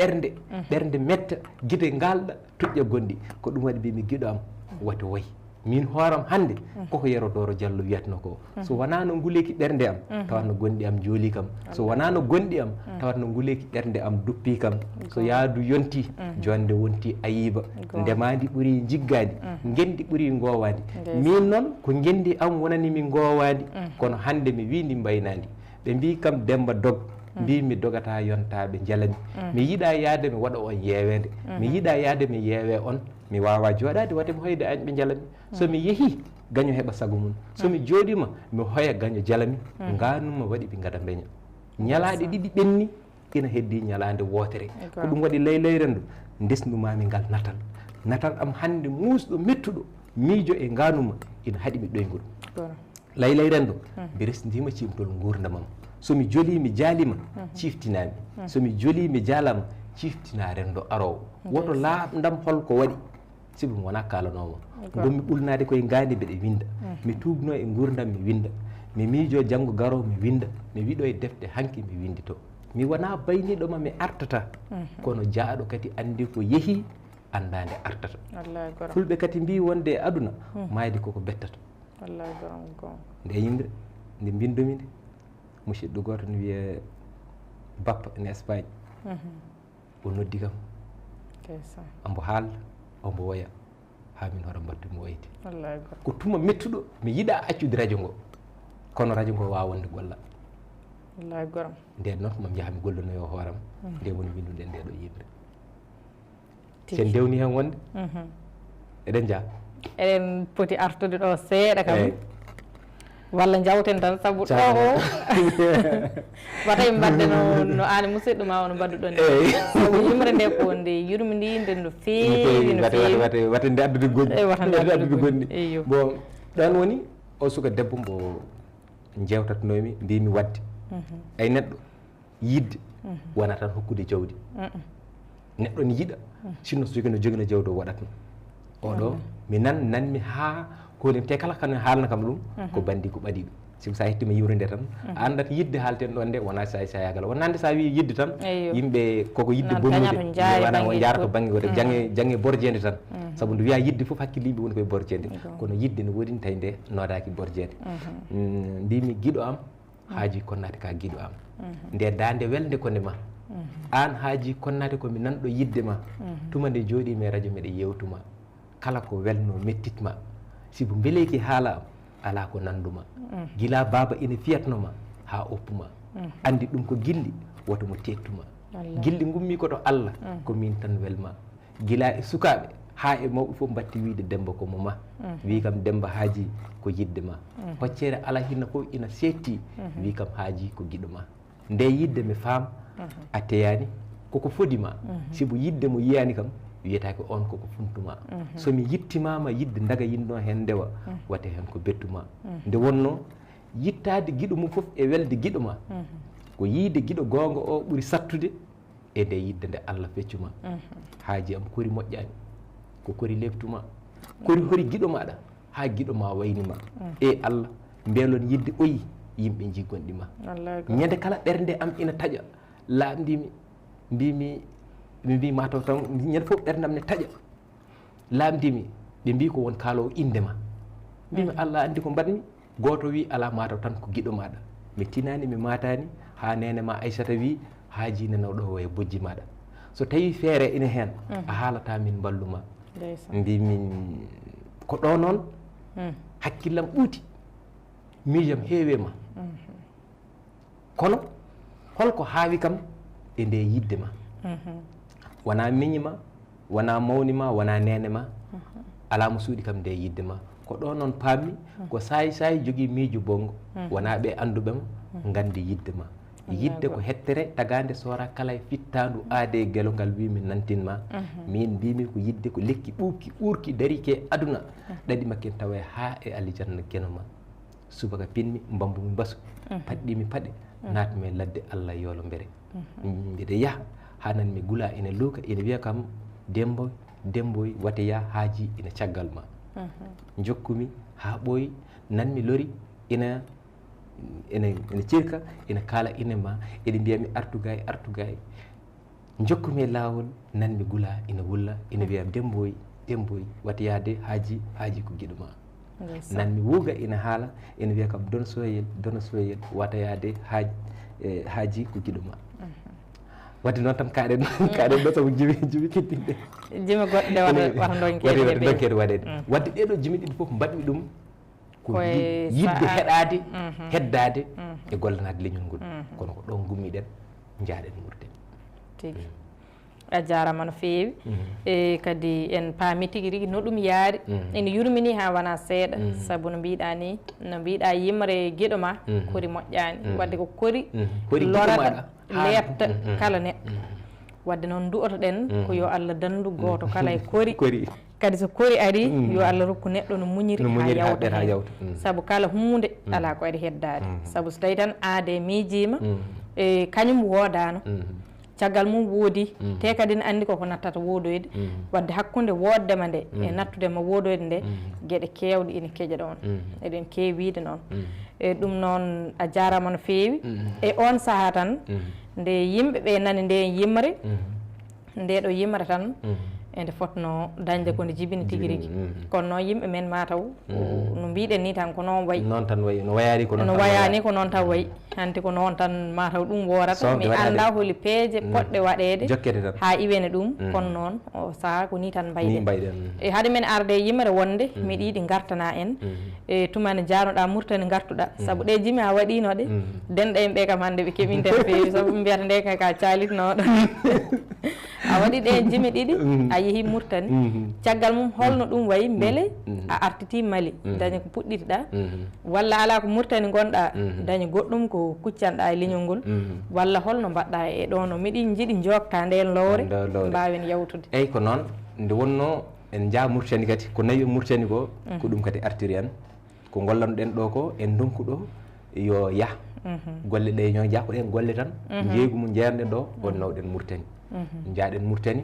ɓernde metta guite galɗa tuƴƴa gonɗi ko ɗum waɗi mbimi giɗo am wati woy min hooram hannde koko yerodoro Diallo wiyatno ko so wona no nguleki ɓernde am tawat no gonɗi am jooli kam so wona no gonɗi am tawat no nguleki ɓernde am duppi kam so yaadu yonti jonde wonti ayiba ndemadi ɓuuri jiggadi gendi ɓuuri gowadi min noon ko gendi am wonanimi gowadi kono hannde mi windi mbaynadi ɓe mbi kam Demba Dog mbi mi dogata yontaɓe jalami mi yiiɗa yaade mi waɗa on yeewede mi yiiɗa yaade mi yeewe on mi wawa jooɗade wate mi hoyde an ɓe jalami somi yeehi gaño heɓa sago mum somi jooɗima mi hoya gaño jalami ganuma waɗi ɓe gada beña ñalaɗe ɗiɗi ɓenni ina heddi ñalade wotere ko ɗum waɗi layleyren ndu ndesnumami ngal natal am hannde musɗo mettuɗo miijo e ganuma ina haɗimi ɗoygol layleyren ndu mbi resdima cimtol gurdamam somi jooli mi jaalima ciftinami somi jooli mi jaalama ciftina rendo arowo woto laaɓdam holko waɗi sibu mi wona kalanoma gonmi ɓulnade koye gandi mbeɗe winda mi tubno e gurdam mi winda mi miijo janggo garowo mi winda mi wiɗo e defte hanki mi windito mi wona bayniɗoma mi artata kono jaaɗo kadi andi ko yeehi andade artata fulɓe kadi mbi wonde e aduna mayde koko bettata nde yimre nde bindumi nde musidɗo goto ne wiye Bappa en Espagne o noddi kam ambo haalda ombo woya ha min hoto mbattumi woyde ko tuma mettuɗo mi yiiɗa accude radio ngo kono radio ngo wawa wonde golla nden noon mami yaha mi gollonoyo hooram nde woni windude nde ɗo yimre sen dewni hen wonde eɗen jaa eɗen poti artude ɗo seeɗa kam walla jawten tan saabu ɗo o wata e mbadde no an musidɗo ma ono mbadduɗon nde sabu yimre nde ko nde yurmidinde no feewi no feewi wata nde addude goɗɗi wata addude goɗɗi bon ɗon woni o suka debbo mbo jewtatnomi mbimi wadde ay neɗɗo yidde wona tan hokkude jawdi neɗɗo ne yiɗa sinno so jogino jogino jawdi o waɗatno oɗo mi nanmi ha kolim te kala kane haalna kam ɗum ko bandi ko ɓaɗi ɗum siko sa hettima yiwre nde tan a andat yidde haalten ɗon nde wona sayagal wonande sa wi yidde tan yimɓe koko yidde bonnude wana o jarata banggue woɗe jangge borjede tan saabu nde wiya yidde foof hakkille yimɓe woni koye borjede kono yidde no woɗini tawi nde nodaki borjede mbimi guiɗo am haaji konnade ka guiɗo am nde dande welde konde ma an haaji konnade komi nanɗo yidde ma tuma nde jooɗimi e radio mbiɗa yewtuma kala ko welno mettitma sibo beeleki haala am ala ko nanduma gila baba ina fiyatnoma ha oppuma andi ɗum ko gilli woto mo tettuma gilli gummi koto Allah ko min tan welma gila e sukaɓe ha e mawɓe fof mbatti wiide Demba ko moma wi kam Demba haaji ko yidde ma hoccere ala hinna fof ina setti wi kam haaji ko giɗo ma nde yidde mi faam a teyani koko fodima sibo yidde mo yiyani kam wiyetake on koko funtuma somi yittimama yidde daga yinno hen ndewa wate hen ko bettuma nde wonno yittade guiɗo mum foof e welde guiɗo ma ko yiide guiɗo gonga o ɓuuri sattude e nde yidde nde Allah feccuma haaji am kori moƴƴani ko kori lebtuma kori hori guiɗo maɗa ha guiɗo ma waynima e Allah beelon yidde oyi yimɓe jiggonɗima ñande kala ɓernde am ina taƴa laaɓdimi mbimi mi mbi mataw tan ñande fof ɓerdam ne taƴa lamdimi ɓe mbi ko won kaalowo indema mbimi Allah andi ko mbaɗmi goto wi ala mataw tan ko guiɗo maɗa mi tinani mi matani ha nene ma Aissata wi haaji nanoɗo e bojji maɗa so tawi feere ina hen a haalata min balluma mbimi ko ɗo noon hakkillam ɓuuti miijam heewema kono holko haawi kam e nde yidde ma wona miñima wona mawnima wona nenema ala mo suuɗi kam nde yidde ma ko ɗo noon paammi ko sayi jogui miijo bongo wona ɓe anduɓema gandi yidde ma yidde ko hettere tagaande sora kala e fittandu aade gelo ngal wimi nantinma min mbimi ko yidde ko lekki ɓurki darike aduna ɗaɗi makken tawa ha e alijanna genoma subaka pinmi mbambumi mbasu paɗɗimi paɗe natmi e ladde Allah yolo mbere mbiɗa yaha ha nan mi gula ina luuka ina wiya kam demboy wate ya haaji ina caggal ma jokkumi ha ɓooyi nanmi lori ina cirka ina kala ine ma eɗe mbiyami artugay jokkumi e lawol nanmi gula ina wulla ina wiya demboy wate yaade haaji ko guiɗo ma nanmi wuuga ina haala ina wiya kam dono soyel wata yaade haaji ko guiɗo ma wadde noon tan kaɗen ɗo sabu jimi kettinde jimi goɗɗe wata donkede waɗede wadde ɗeɗo jimi ɗiɗi foof mbaɗmi ɗum ko yidde heɗade heddade e gollanade leñol ngol kono ko ɗon gummiɗen jaaɗen murten tigi a jarama no feewi e kadi en paami tigui rigui no ɗum yaari ene yurmini ha wona seeɗa saabu no mbiɗa ni no mbiɗa yimre gueɗo ma kori moƴƴani wadde ko kori lorata lebta kala neɗɗo wadde noon du'otoɗen ko yo Allah dandu goto kala e kori kadi so kori ari yo Allah rokku neɗɗo no muñiri ha yawta saabu kala hunde ala ko ari heddade saabu so tawi tan aade miijima e kañum woodano caggal mum woodi te kadi ne andi koko nattata wodoyde wadde hakkude woddema nde e nattudema wodoyde nde gueɗe kewɗe ina keeƴa ɗon eɗen keewide noon e ɗum noon a jarama no feewi e on saaha tan nde yimɓeɓe nani nde yimre ndeɗo yimre tan ende fotno dañde ko nde jibini tigui rigui kono noon yimɓe men mataw no mbiɗen ni tan ko noon wayi noon tan wayi no wayani ko noon tan wayi hanti ko noon tan mataw ɗum worata mi anda holi peeje poɗɗe waɗede ha iwene ɗum kono noon o saaha ko ni tan mbayɗen e haade men arde yimre wonde miɗa yiiɗi gartana en e tumane janoɗa murtani gartuɗa saabu ɗe jimi a waɗinoɗe denɗo en ɓe kam hande ɓe keɓinte feewi saabu ɓe mbiyata nde ka calitnoɗo a waɗi ɗe jimi ɗiɗi a yeehi murtani caggal mum holno ɗum wayi beele a artiti Mali dañi ko puɗɗitiɗa walla ala ko murtani gonɗa dañi goɗɗum ko kuccanɗa e leñol ngol walla holno mbaɗɗa e ɗono miɗi jiiɗi jokta nden lowre mbawen yawtude eyyi ko noon nde wonno en jaa murtani kadi ko nayi murtani ko ɗum kadi artiri en ko gollanɗen ɗo ko en donkuɗo yo yah golle ɗe ño jakkoɗen golle tan jeeygu mum jeerɗen ɗo on nawɗen murtani jaaɗen murtani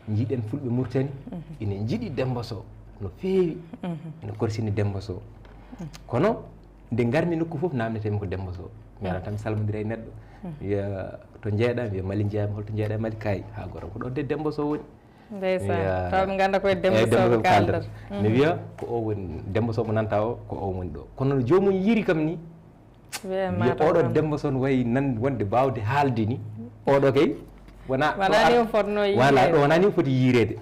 jiiɗen fulɓe murtani ina jiiɗi Demba Sow no feewi ina korsini Demba Sow kono nde garmi nokku foof namdetemi ko Demba Sow mi ara tan mi salmodira e neɗɗo wiya to jeeɗa wiya Mali jeeyami holto jeeɗa Mali kayi ha goto ko ɗon de Demba Sow woni ndeysan taw ɓe ganda koye Demba Sow kaldata mi wiya ko o woni Demba Sow mo nanta o ko o woni ɗo kono jomum yiri kam ni wiya oɗo Demba Sow no wayi nan wonde bawde haalde ni oɗo kay wona ɗo wona ni foti yirede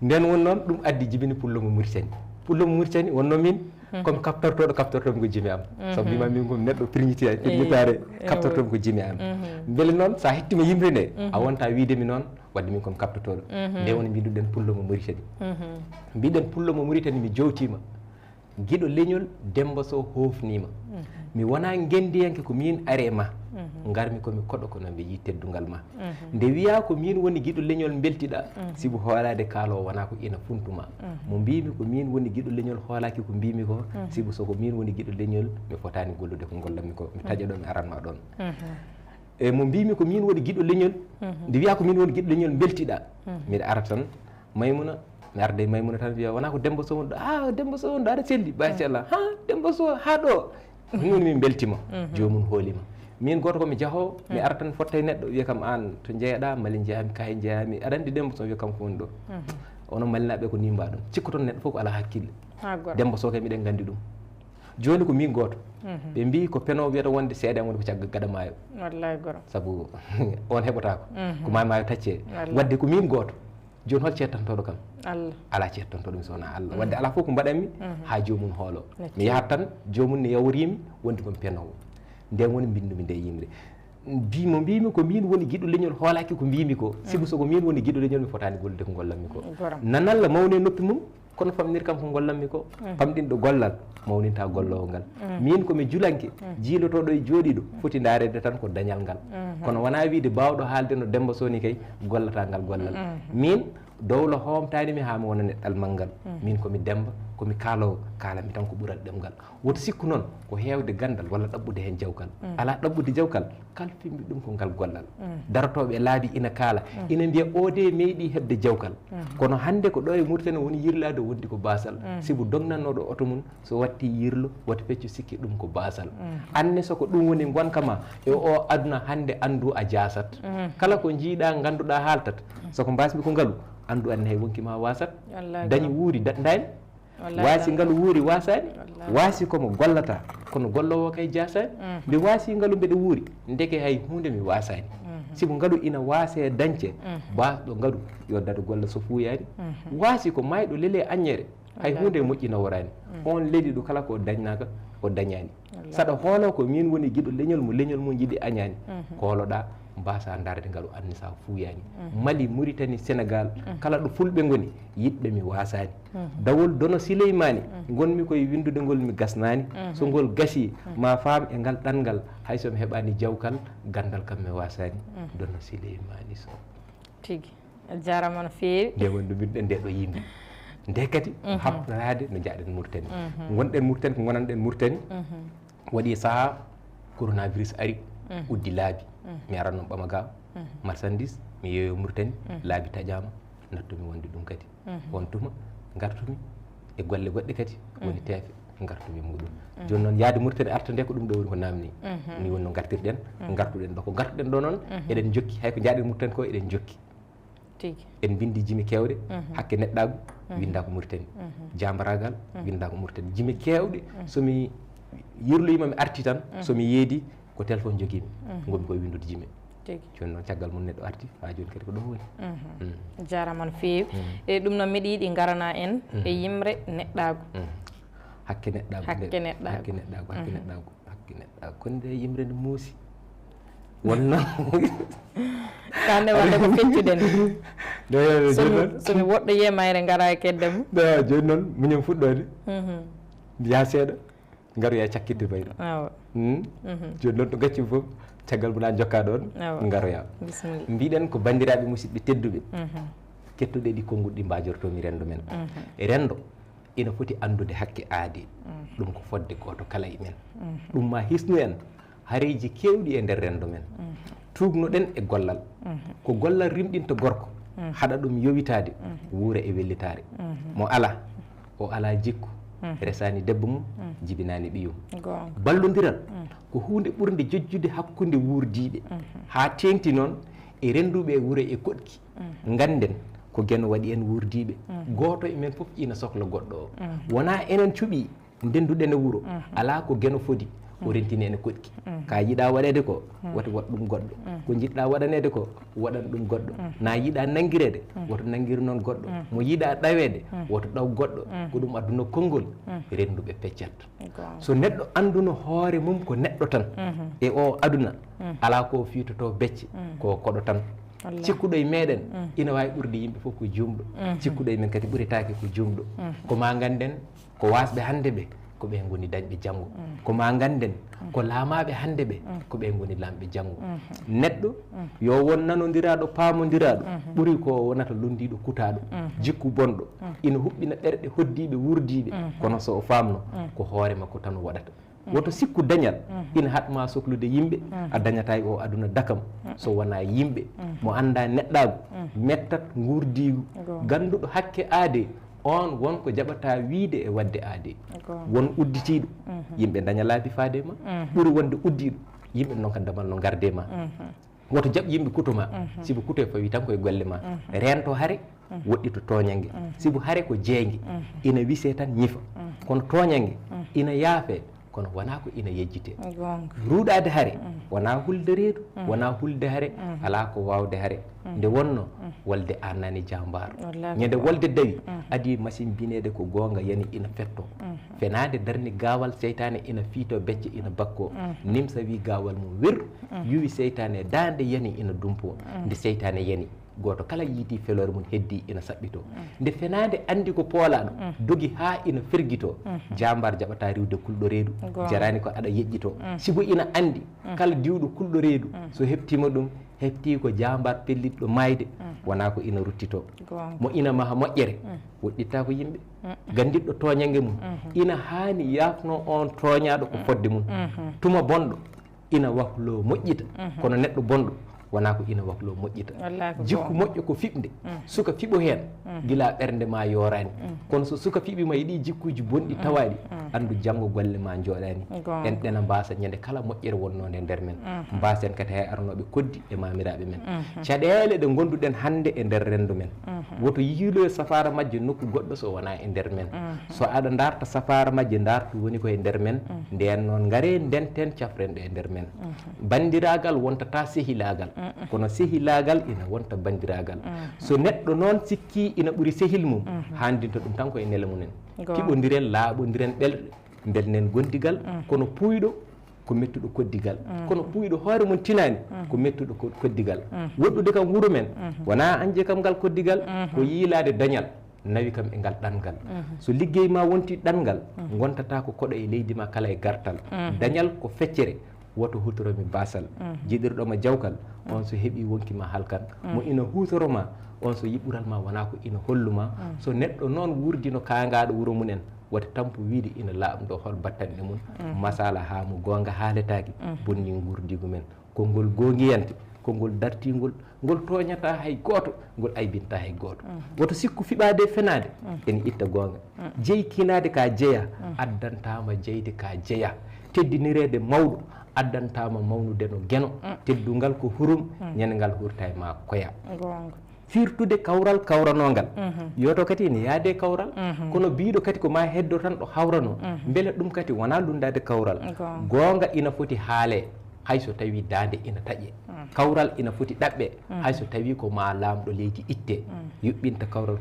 nden won noon ɗum addi jibini pullo mo Mauritanie wonno min comme captortomi ko jimi am sabu mbima min komi neɗɗo prignitare captortomi ko jimi am beele noon sa hettima yimre nde a wonta wiidemi noon wadde min komi captotoɗo nde woni mbiɗuɗen pullo mo Mauritanie mbiɗen pullo mo Mauritanie mi jowtima guiɗo leñol Demba Sow hofnima mi wona gendiyanke ko min are ma garmi komi koɗo kono mbi yi teddungal ma nde wiya ko min woni guiɗo leñol beltiɗa sibu hoolade kaalowo wona ko ina funtuma mo mbimi ko min woni guiɗo leñol hoolaki ko mbimi ko sibu soko min woni guiɗo leñol mi fotani gollude ko gollanmi ko mi taƴa ɗo mi aranma ɗon e mo mbimi ko min woni guiɗo leñol nde wiya ko min woni guiɗo leñol beltiɗa mbiɗa ara tan Maymuna mi arde e Maymuna tan wiya wona ko Demba Sow woni ɗo a Demba Sow woni ɗo aɗa selli machallah ha Demba Sow ha ɗo min woni min beltima jomum hoolima min goto komi jaahowo mi ara tan fotta e neɗɗo wiya kam an to jeeyaɗa Mali jeeyami kayi jeeyami aɗa andi Demba Sow wiya kam ko woni ɗo onon Malinaɓe ko nimba ɗum cikka toon neɗɗo fof ko ala hakkille Demba Sow kay miɗen gandi ɗum joni ko min goto ɓe mbi ko peno wiyata wonde seeɗa woni ko cagga gaɗa maayo wallahi goro saabu on heɓotako ko maayo tacce wadde ko min goto joni hol cettantoɗo kam Allah ala cettantoɗo mi sowona Allah wadde ala fof ko mbaɗanmi ha jomum hoolo mi yahat tan jomum ne yawrimi wondi komi penowo nden woni mbindumi nde yimre mo mbimi ko min woni guiɗo leñol hoolaki ko mbimi ko sibu soko min woni guiɗo leñol mi fotani gollude ko gollanmi ko nanalla mawni e noppi mum kono famnir kam ko gollanmi ko famɗinɗo gollal mawninta gollowo ngal min komi julanke jiilotoɗo e jooɗiɗo foti darede tan ko dañal ngal kono wona wiide bawɗo haalde no Demba Soni kay gollata ngal gollal min dowlo homtanimi ha mi wona neɗɗal manggal min komi Demba komi kaalowo kalami tan ko ɓural ɗemgal woto sikku noon ko hewde gandal walla ɗaɓɓude hen jawkal ala ɗaɓɓude jawkal kalfimmi ɗum ko ngal gollal darotoɓe laabi ina kaala ina mbiya ode meeɗi hebde jawkal kono hande ko ɗo e Mauritanie woni yirlade wondi ko basal sibu dognannoɗo oto mum so watti yirlo wata feccu sikki ɗum ko basal anne soko ɗum woni gonkama e o aduna hande andu a jasat kala ko jiiɗa ganduɗa haaltat soko mbasmi ko ngaalu andu anne hay wonkima wasat dañi wuuri daɗdani waasi ngalu wuuri wasani waasi komo gollata kono gollowo kay jasani mbi waasi ngalu mbeɗe wuuri ndeke hay hunde mi wasani sibo ngalu ina waase dañce basɗo ngalu yo daɗa golla so fuyani waasi ko mayɗo leele aññere hay hunde moƴƴina worani on leeli ɗo kala ko dañnaka o dañani saɗa hoolo ko min woni guiɗo leñol mum jiɗi añani kooloɗa mbasa darde ngalu anni sa fuyani Mali Mauritanie Sénégal kala ɗo fulɓe goni yiɗɓe mi wasani dawol Dono Souleymani gonmi koye windude ngol mi gasnani so ngol gasi ma faam e ngal ɗanngal hayso mi heɓani jawkal gandal kam mi wasani Dono Souleymani so tigui a jarama no fewi nde wonde binɗen nde ɗo yimɓe nde kadi haɓtorade no jaɗen Mauritanie gonɗen Mauritanie ko gonanɗen Mauritanie waɗi saaha coronavirus ari uddi laabi mi arat noon ɓama ga marchandise mi yeeyo Mauritanie laabi taƴama nattumi wonde ɗum kadi on tuma gartumi e golle goɗɗe kadi woni teefe gartumi muɗum joni noon yaade Mauritanie arta nde ko ɗum ɗo woni ko namni ni woni no gartirɗen gartuɗen ɗo ko gartuɗen ɗo noon eɗen jokki hay ko jaaɗen Mauritanie ko eɗen jokki tigi en bindi jimi kewɗe hakke neɗɗagu winda ko Mauritanie jambaragal winda ko Mauritanie jimi kewɗe somi yirloyima mi arti tan somi yeedi ko téléphone joguimi gomi koye windude jime joni noon caggal mum neɗɗo arti ha joni kadi ko ɗum woni jarama no fewi e ɗum noon mbiɗa yiiɗi garana en e yimre neɗɗagu hakke neɗɗagu kono nde yimre nde muusi wonno kande wonde ko feccuɗen somi woɗɗo yiye mayre gara e keddemo joni noon muñum fuɗɗode ya seeɗa garoya cakkidde bayɗo joni noon to gaccimi foof caggal mona jokka ɗon garoya mbiɗen ko bandiraɓe musidɓe tedduɓe kettuɗe ɗi konngol ɗi mbajortomi rendo men rendo ina foti andude hakke aade ɗum ko fodde goto kala e men ɗum ma hisnu en hareji kewɗi e nder rendo men tugnoɗen e gollal ko gollal rimɗinta gorko haɗa ɗum yowitade wuura e wellitare mo ala o ala jikku resani debbo mum jibinani ɓiyum ballodiral ko hunde ɓurde jojjude hakkude wurdiɓe ha tengti noon e renduɓe e wuuro e koɗki ganden ko gueno waɗi en wurdiɓe goto e men foof ina sohla goɗɗo o wona enen cuuɓi ndenduɗen e wuuro ala ko gueno fodi o rentini ene koɗki ka yiiɗa waɗede ko woto waɗ ɗum goɗɗo ko jiɗɗa waɗanede ko waɗan ɗum goɗɗo na yiiɗa nanguirede woto nanguir noon goɗɗo mo yiiɗa ɗawede woto ɗaw goɗɗo ko ɗum aduna konngol renduɓe peccat so neɗɗo anduno hoore mum ko neɗɗo tan e o aduna ala ko fiitoto becce ko koɗo tan cikkuɗo e meɗen ina wawi ɓurde yimɓe foof ko jumɗo cikkuɗo e men kadi ɓuretake ko jumɗo ko ma ganden ko wasɓe hande ɓe ko ɓen goni dañɓe janggo ko ma ganden ko laamaɓe hande ɓe ko ɓen goni lamɓe janggo neɗɗo yo won nanodiraɗo paamodiraɗo ɓuuri ko wonata londiɗo kutaɗo jikku bonɗo ina huɓɓina ɓerɗe hoddiɓe wurdiɓe kono so o famno ko hoore makko tan waɗata woto sikku dañal ina haɗma sohlude yimɓe a dañata e o aduna dakam so wona yimɓe mo anda neɗɗagu mettat gurdigu ganduɗo hakke aade on wonko jaɓata wiide e wadde aade won udditiɗo yimɓe daña laabi faade ma ɓuuri wonde uddiɗo yimɓe noon ka damal no garde ma woto jaɓ yimɓe kutoma sibo kuto e fawi tan koye golle ma rento haare woɗɗito toñangue sibo haare ko jeegue ina wise tan ñifa kono toñangue ina yaafe kono wona ko ina yejjite ruuɗade haare wona hulde reedu wona hulde haare ala ko wawde haare nde wonno wolde annani jambaro ñande wolde dawi adi machine binede ko gonga yani ina fetto fenade darni gawal seytane ina fiito becce ina bakko nimsa wi gawal mum wir yuwi seytane dande yani ina dumpo nde seytane yani goto kala yiiti felore mum heddi ina saɓɓito nde fenade andi ko poolaɗo dogi ha ina ferguito jambar jaɓata riwde kulɗo reedu jarani ko aɗa yeƴƴito sibo ina andi kala diwɗo kulɗo reedu so heptima ɗum hefti ko jambar pelliɗɗo mayde wona ko ina ruttito mo ina maha moƴƴere woɗɗitta ko yimɓe gandiɗɗo toñangue mum ina hani yafno on toñaɗo ko fodde mum tuma bonɗo ina wahlo moƴƴita kono neɗɗo bonɗo wona ko ina wahlo moƴƴita jikku moƴƴo ko fiɓde suka fiɓo hen gila ɓernde ma yorani kono so suka fiɓima yiɗi jikkuji bonɗi tawaɗi andu janggo golle ma joɗani en ɗena mbasa ñande kala moƴƴere wonnode nder men mbasen kadi hay arnoɓe koddi e mamiraɓe men caɗele ɗe gonduɗen hande e nder rendu men woto yiilo e safara majje nokku goɗɗo so wona e nder men so aɗa darta safara majje dartu woni koye nder men nden noon gaare ndenten cafrenɗo e nder men bandiragal wontata sehilagal kono sehilagal ina wonta bandiragal so neɗɗo noon sikki ina ɓuuri sehil mum handinta ɗum tan koye nele mumen kiɓodiren laaɓodiren ɓelɗe belnen gondigal kono puyɗo ko mettuɗo koddigal kono puyɗo hoore mum tinani ko mettuɗo koddigal woɗɗude kam wuuro men wona anje kam ngal koddigal ko yiilade dañal nawi kam e ngal ɗangal so liggey ma wonti ɗangal gontata ko koɗo e leydi ma kala e gartal dañal ko feccere woto hutoromi basal jiɗirɗoma jawkal on so heeɓi wonkima halkan mo ina hutoroma on so yiɓɓural ma wona ko ina holluma so neɗɗo noon wurdino kangaɗo wuuro mumen wata tampo wiide ina laaɓɗo hol battanɗe mum masala ha mo gonga haaletaki bonni gurdigu men konngol gongiyante konngol dartingol ngol toñata hay goto ngol aybinta hay goto woto sikku fiɓade fenade ene itta gonga jeykinade ka jeeya addantama jeyde ka jeeya teddinirede mawɗo addantama mawnude no gueno teddungal ko hurum ñande hurta e ma koya firtude kawral kawranogal yoto kadi ne yaade kawral kono biiɗo kadi ko ma heddo tan ɗo hawrano beele ɗum kadi wona lundade kawral gonga ina foti haale hayso tawi dande ina taƴe kawral ina foti ɗaɓɓe hayso tawi ko ma lamɗo leydi itte yuɓɓinta kawral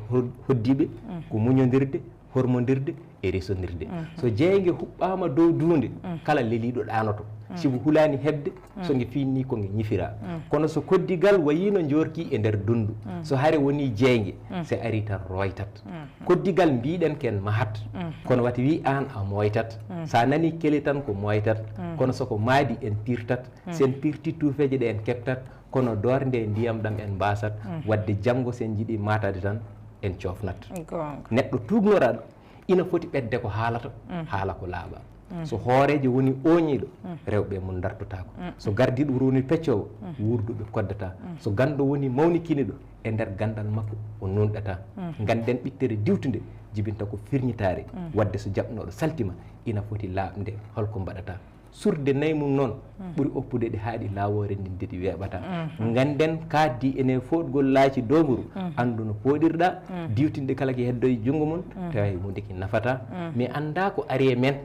hoddiɓe ko muñodirde hormodirde e resondirde so jeygue huɓɓama dow dunde kala leeliɗo ɗanoto sibo hulani hebde so nge finni ko nge ñifira kono so koddigal wayino jorki e nder dundu so haare woni jeygue se ari tan roytat koddigal mbiɗen ken mahat kono wati wi an a moytat sa nani kele tan ko moytat kono soko maadi en pirtat sen pirti tufeje ɗe en keptat kono dorde ndiyam ɗam en mbasat wadde janggo sen jiiɗi matade tan en cofnat neɗɗo tugnoraɗo ina foti ɓedde ko haalata haala ko laaɓa so hooreje woni oñiɗo rewɓe mum dartotako so gardiɗo wuro woni peccowo wurduɓe koddata so ganɗo woni mawnikiniɗo e nder gandal makko o nunɗata ganden ɓittere diwtude jibinta ko firñitare wadde so jaɓnoɗo saltima ina foti laaɓde holko mbaɗata surde nayyi mum noon ɓuuri oppude ɗe haaɗi lawore ndin ɗi weeɓata ganden kaddi ene foɗgol laaci doguru andu no poɗirɗa diwtinde kala ko heddo e junggo mum tawi hunde ki nafata mais anda ko ari e men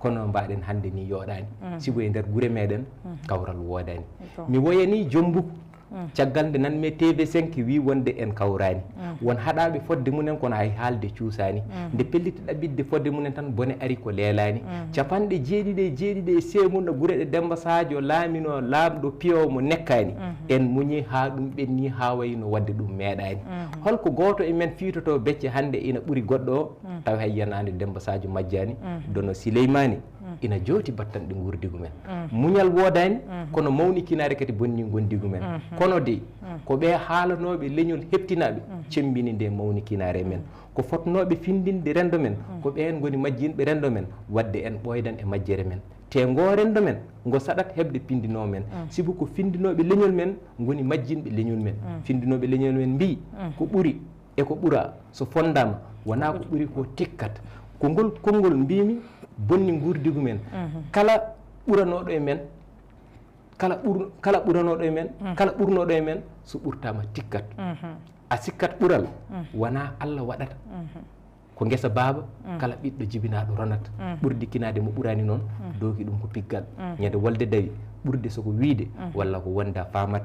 kono mbaɗen hande ni yoɗani sibo e nder guure meɗen kawral wodani mi woyani jombuko caggal nde nanmi TV5 wi wonde en kawrani won haɗaɓe fodde munen kono hay haalde cuusani nde pelliti ɗaɓɓidde fodde munen tan bone ari ko leelani capanɗe jeeɗiɗe e seemum no guure ɗe Demba Sadio laamino laamɗo piyowo mo nekkani en muñi ha ɗum ɓenni ha wayno wadde ɗum meeɗani holko goto e men fiitoto becce hande ina ɓuuri goɗɗo o taw hay yanade Demba Sadio majjani dono Sileymani ina jowti battanɗe gurdigu men muñal wodani kono mawnikinare kadi bonni gondigu men kono de ko ɓe haalanoɓe leñol heptinaɓe cembini nde mawnikinare men ko fotnoɓe findinde rendo men ko ɓen goni majjinɓe rendo men wadde en ɓoydan e majjere men te ngo rendo men ngo saɗat hebde pindinowo men sibu ko findinoɓe leñol men goni majjinɓe leñol men findinoɓe leñol men mbi ko ɓuuri e ko ɓuura so fondama wona ko ɓuuri ko tikkat ko ngol konngol mbimi bonni gurdigu men kala ɓuranoɗo e men kala ɓuranoɗo e men kala ɓurnoɗo e men so ɓurtama tikkat a sikkat ɓural wona Allah waɗata ko ngesa baaba kala ɓiɗɗo jibinaɗo ronata ɓurdi kinade mo ɓurani noon dooki ɗum ko piggal ñande wolde dawi ɓurde soko wiide walla ko wonda famat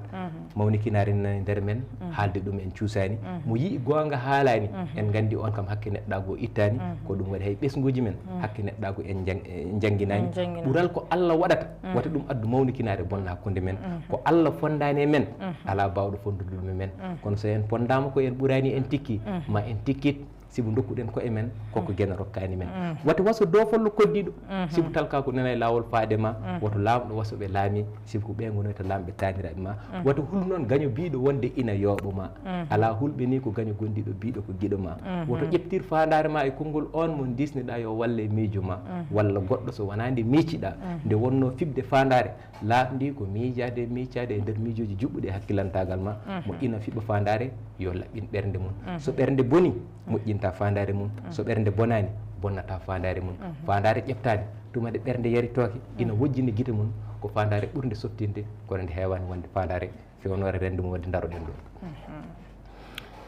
mawni kinare nani nder men haalde ɗum en cuusani mo yii gonga haalani en gandi on kam hakke neɗɗago ittani ko ɗum waɗi hay ɓesguji men hakke neɗɗago en jangguinani ɓuural ko Allah waɗata wata ɗum addu mawni kinare bonna hakkude men ko Allah fondani e men ala bawɗo fondude ɗum e men kono so en pondama ko en ɓurani en tikki ma en tikkit sibu dokkuɗen ko e men koko guena rokkani men wata waso dofollo koddiɗo sibu talka ko nana e lawol faade ma woto lamɗo waso ɓe laami sibu ko ɓe gonoyta lamɓe taniraɓe ma wata hul noon gaño biɗo wonde ina yooɓo ma ala hulɓe ni ko gaño gondiɗo biɗo ko guiɗo ma woto ƴeftir fandare ma e konngol on mo disneɗa yo walle miijo ma walla goɗɗo so wona nde miiciɗa nde wonno fibde fandare laaɓdi ko miijade miccade e nder miijoji juɓɓuɗe e hakkilantagal ma mo ina fiɓa fandare yo laɓɓin ɓernde mum so ɓernde boni moƴƴinta fandare mum so ɓernde bonani bonnata fandare mum fandare ƴeftade tuma de ɓernde yaritoke ina wojjini guite mum ko fandare ɓurde sottinde kono nde hewani wonde fandare fewnore rende mum wadde daroɗen ɗo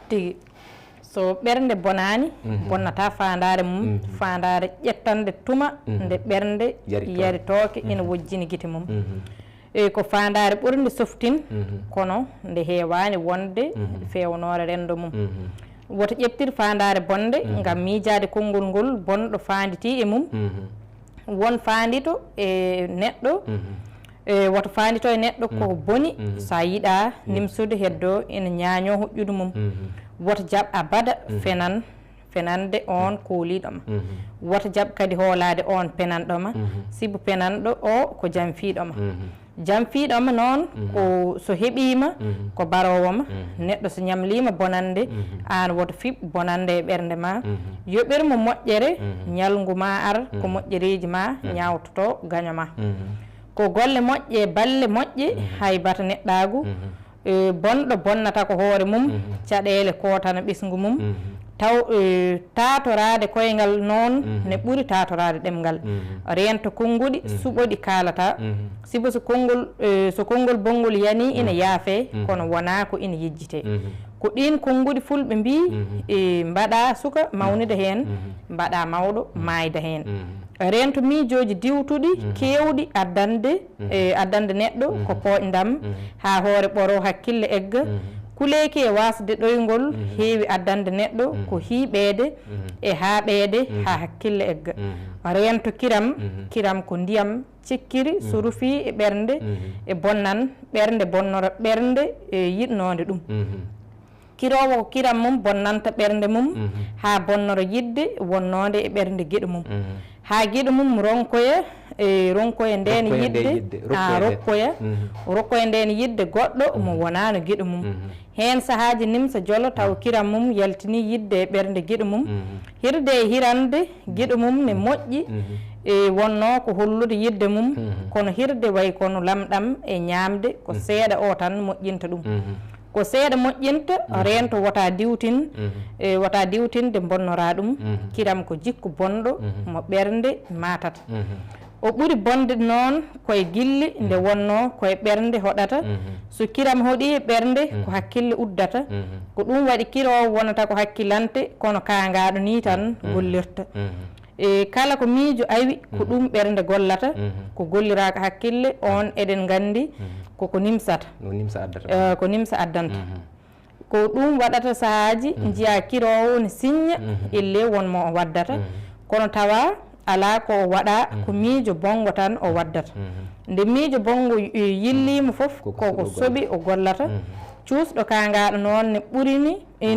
tigi so ɓernde bonani bonnata fandare mum fandare ƴettande tuma nde ɓernde yaritoke ina wojjini guite mum e ko fandare ɓurde softin kono nde hewani wonde fewnore rendo mum woto ƴeftir fandare bonde ngam miijade konngol ngol bonɗo fanditi e mum won fandito e neɗɗo woto fandito e neɗɗo koko boni sa yiiɗa nimsude heddo ina ñaaño hoƴƴude mum woto jaab abada fenande on kooliɗoma woto jaab kadi hoolade on penanɗoma sibu penanɗo o ko jamfiɗoma jamfiɗoma noon ko so heeɓima ko barowoma neɗɗo so ñamlima bonande an woto fiɓ bonande e ɓernde ma yoɓirmo moƴƴere ñalngu ma ar ko moƴƴereji ma ñawtoto gaño ma ko golle moƴƴe balle moƴƴe hay bata neɗɗagu bonɗo bonnata ko hoore mum caɗele kotana ɓesgu mum taw tatorade koyngal noon ne ɓuuri tatorade ɗemgal rento konnguɗi suɓoɗi kalata sibo so konngol bonngol yani ina yaafe kono wona ko ina yejjite ko ɗin konnguɗi fulɓe mbi mbaɗa suka mawnida hen mbaɗa mawɗo mayda hen rento miijoji diwtuɗi kewɗi addande neɗɗo ko poƴdam ha hoore ɓoro hakkille egga kuleki e wasde ɗoygol heewi addande neɗɗo ko hiiɓede e haaɓede ha hakkille egga rento kiram ko ndiyam cikkiri so rufi e ɓernde e bonnan ɓernde bonnora ɓernde e yiɗnode ɗum kirowo ko kiram mum bonnanta ɓernde mum ha bonnoro yidde wonnode e ɓernde gueɗo mum ha gueɗo mum ronkoya nden yidde rokkoya nden yidde goɗɗo mo wonano gueɗo mum hen sahaji nimsa jolo taw kiram mum yaltini yidde e ɓernde gueɗo mum hirde e hirande gueɗo mum ne moƴƴi e wonno ko hollude yidde mum kono hirde way kono lamɗam e ñamde ko seeɗa o tan moƴƴinta ɗum ko seeɗa moƴƴinta rento wota diwtinde bonnora ɗum kiram ko jikku bonɗo mo ɓernde matata o ɓuri bonde noon koye gilli nde wonno koye ɓernde hoɗata so kiram hoɗi ɓernde ko hakkille uddata ko ɗum waɗi kirowo wonata ko hakkillante kono kangaɗo ni tan gollirta e kala ko miijo awi ko ɗum ɓernde gollata ko golliraka hakkille on eɗen gandi koko nimsata ko nimsa addanta ko ɗum waɗata sahaji jiya kirowo ne signa elle wonmo o waddata kono tawa ala ko o waɗa ko miijo bongo tan o waddata nde miijo bongo yillima foof koko soɓi o gollata cuusɗo kangaɗo noon ne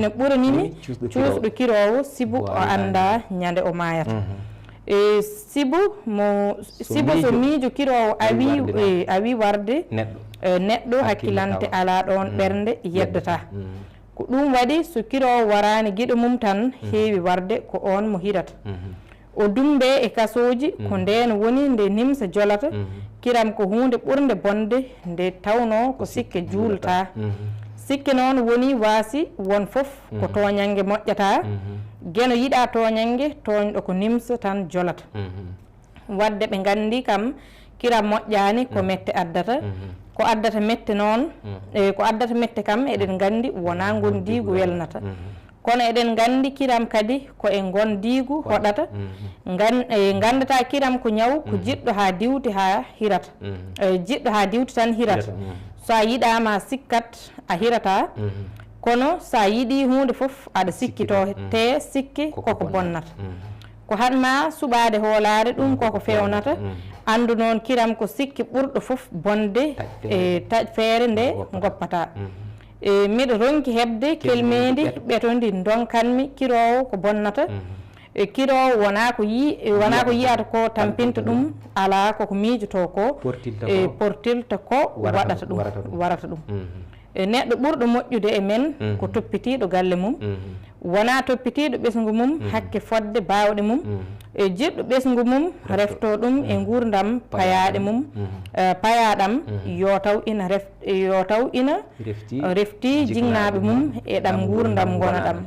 ɓuranimi cuusɗo kirowo sibu o anda ñande o mayata e sibu so miijo kirowo awi warde neɗɗo hakkillante ala ɗon ɓernde yeddata ko ɗum waɗi so kirowo warani gueɗo mum tan heewi warde ko on mo hirata o dumbe e kasoji ko nden woni nde nimsa jolata kiram ko hunde ɓurde bonde nde tawno ko sikke juulata sikke noon woni waasi won fof ko toñangue moƴƴata gueno yiɗa toñangue toñɗo ko nimsa tan jolata wadde ɓe gandi kam kiram moƴƴani ko mette addata ko addata mette noon ko addata mette kam eɗen gandi wona gondigo welnata kono eɗen gandi kiram kadi ko e gondigu hoɗata gandata kiram ko ñaw ko jiɗɗo ha diwti ha hirata jiɗɗo ha diwti tan hirata so a yiɗama sikkat a hirata kono sa yiɗi hunde foof aɗa sikkito te sikki koko bonnata ko hatma suɓade hoolare ɗum koko fewnata andu noon kiram ko sikki ɓurɗo foof bonde e taƴ feere nde goppata miɗo ronki hebde kelmedi ɓetondi donkanmi kirowo ko bonnata kirowo wona ko yiyata ko tampinta ɗum ala koko miijoto ko portilta ko waɗata ɗum warata ɗum neɗɗo ɓurɗo moƴƴude e men ko toppitiɗo galle mum wona toppitiɗo ɓesgu mum hakke fodde bawɗe mum jiɗɗo ɓesgu mum refto ɗum e gurdam payaɗe mum payaɗam yo taw ina refti jinnaɓe mum e ɗam gurdam gonaɗam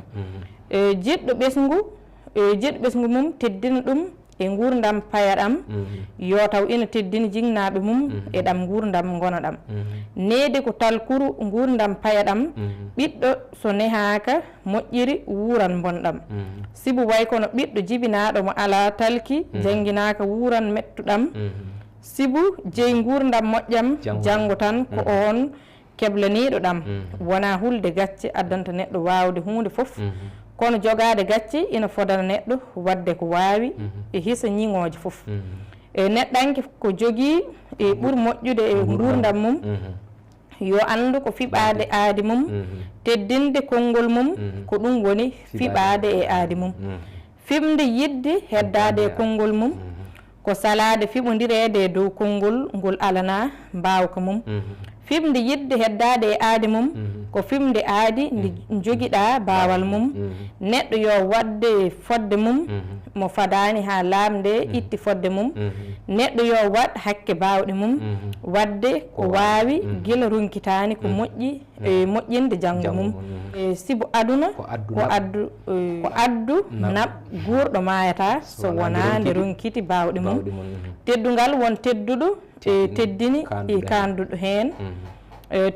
jiɗɗo ɓesgu mum teddina ɗum e gurdam payaɗam yo taw ina teddini jinnaɓe mum e ɗam gurdam gonaɗam needi ko talkuru gurdam payaɗam ɓiɗɗo so nehaka moƴƴiri wuuran bonɗam sibu way kono ɓiɗɗo jibinaɗo mo ala talki jangguinaka wuuran mettuɗam sibu jeyi gurdam moƴƴam janggo tan ko on keblaniɗo ɗam wona hulde gacce addanta neɗɗo wawde hunde foof kono jogade gacce ina fodana neɗɗo wadde ko wawi e hisa ñiŋoje foof e neɗɗanke ko jogui e ɓuuri moƴƴude e gurdam mum yo andu ko fiɓade aadi mum teddinde konngol mum ko ɗum woni fiɓade e aadi mum fimde yidde heddade e konngol mum ko salade fiɓodirede e dow konngol ngol alana mbawka mum fimde yidde heddade e aadi mum ko fimde aadi nde joguiɗa bawal mum neɗɗo yo wadde fodde mum mo fadani ha lamde itti fodde mum neɗɗo yo waɗ hakke bawɗe mum wadde ko wawi guila runkitani ko moƴƴi e moƴƴinde janggo mum sibo aduna ko addu naɓ guurɗo mayata so wona nde runkiti bawɗe mum teddugal won tedduɗo teddini kanduɗo hen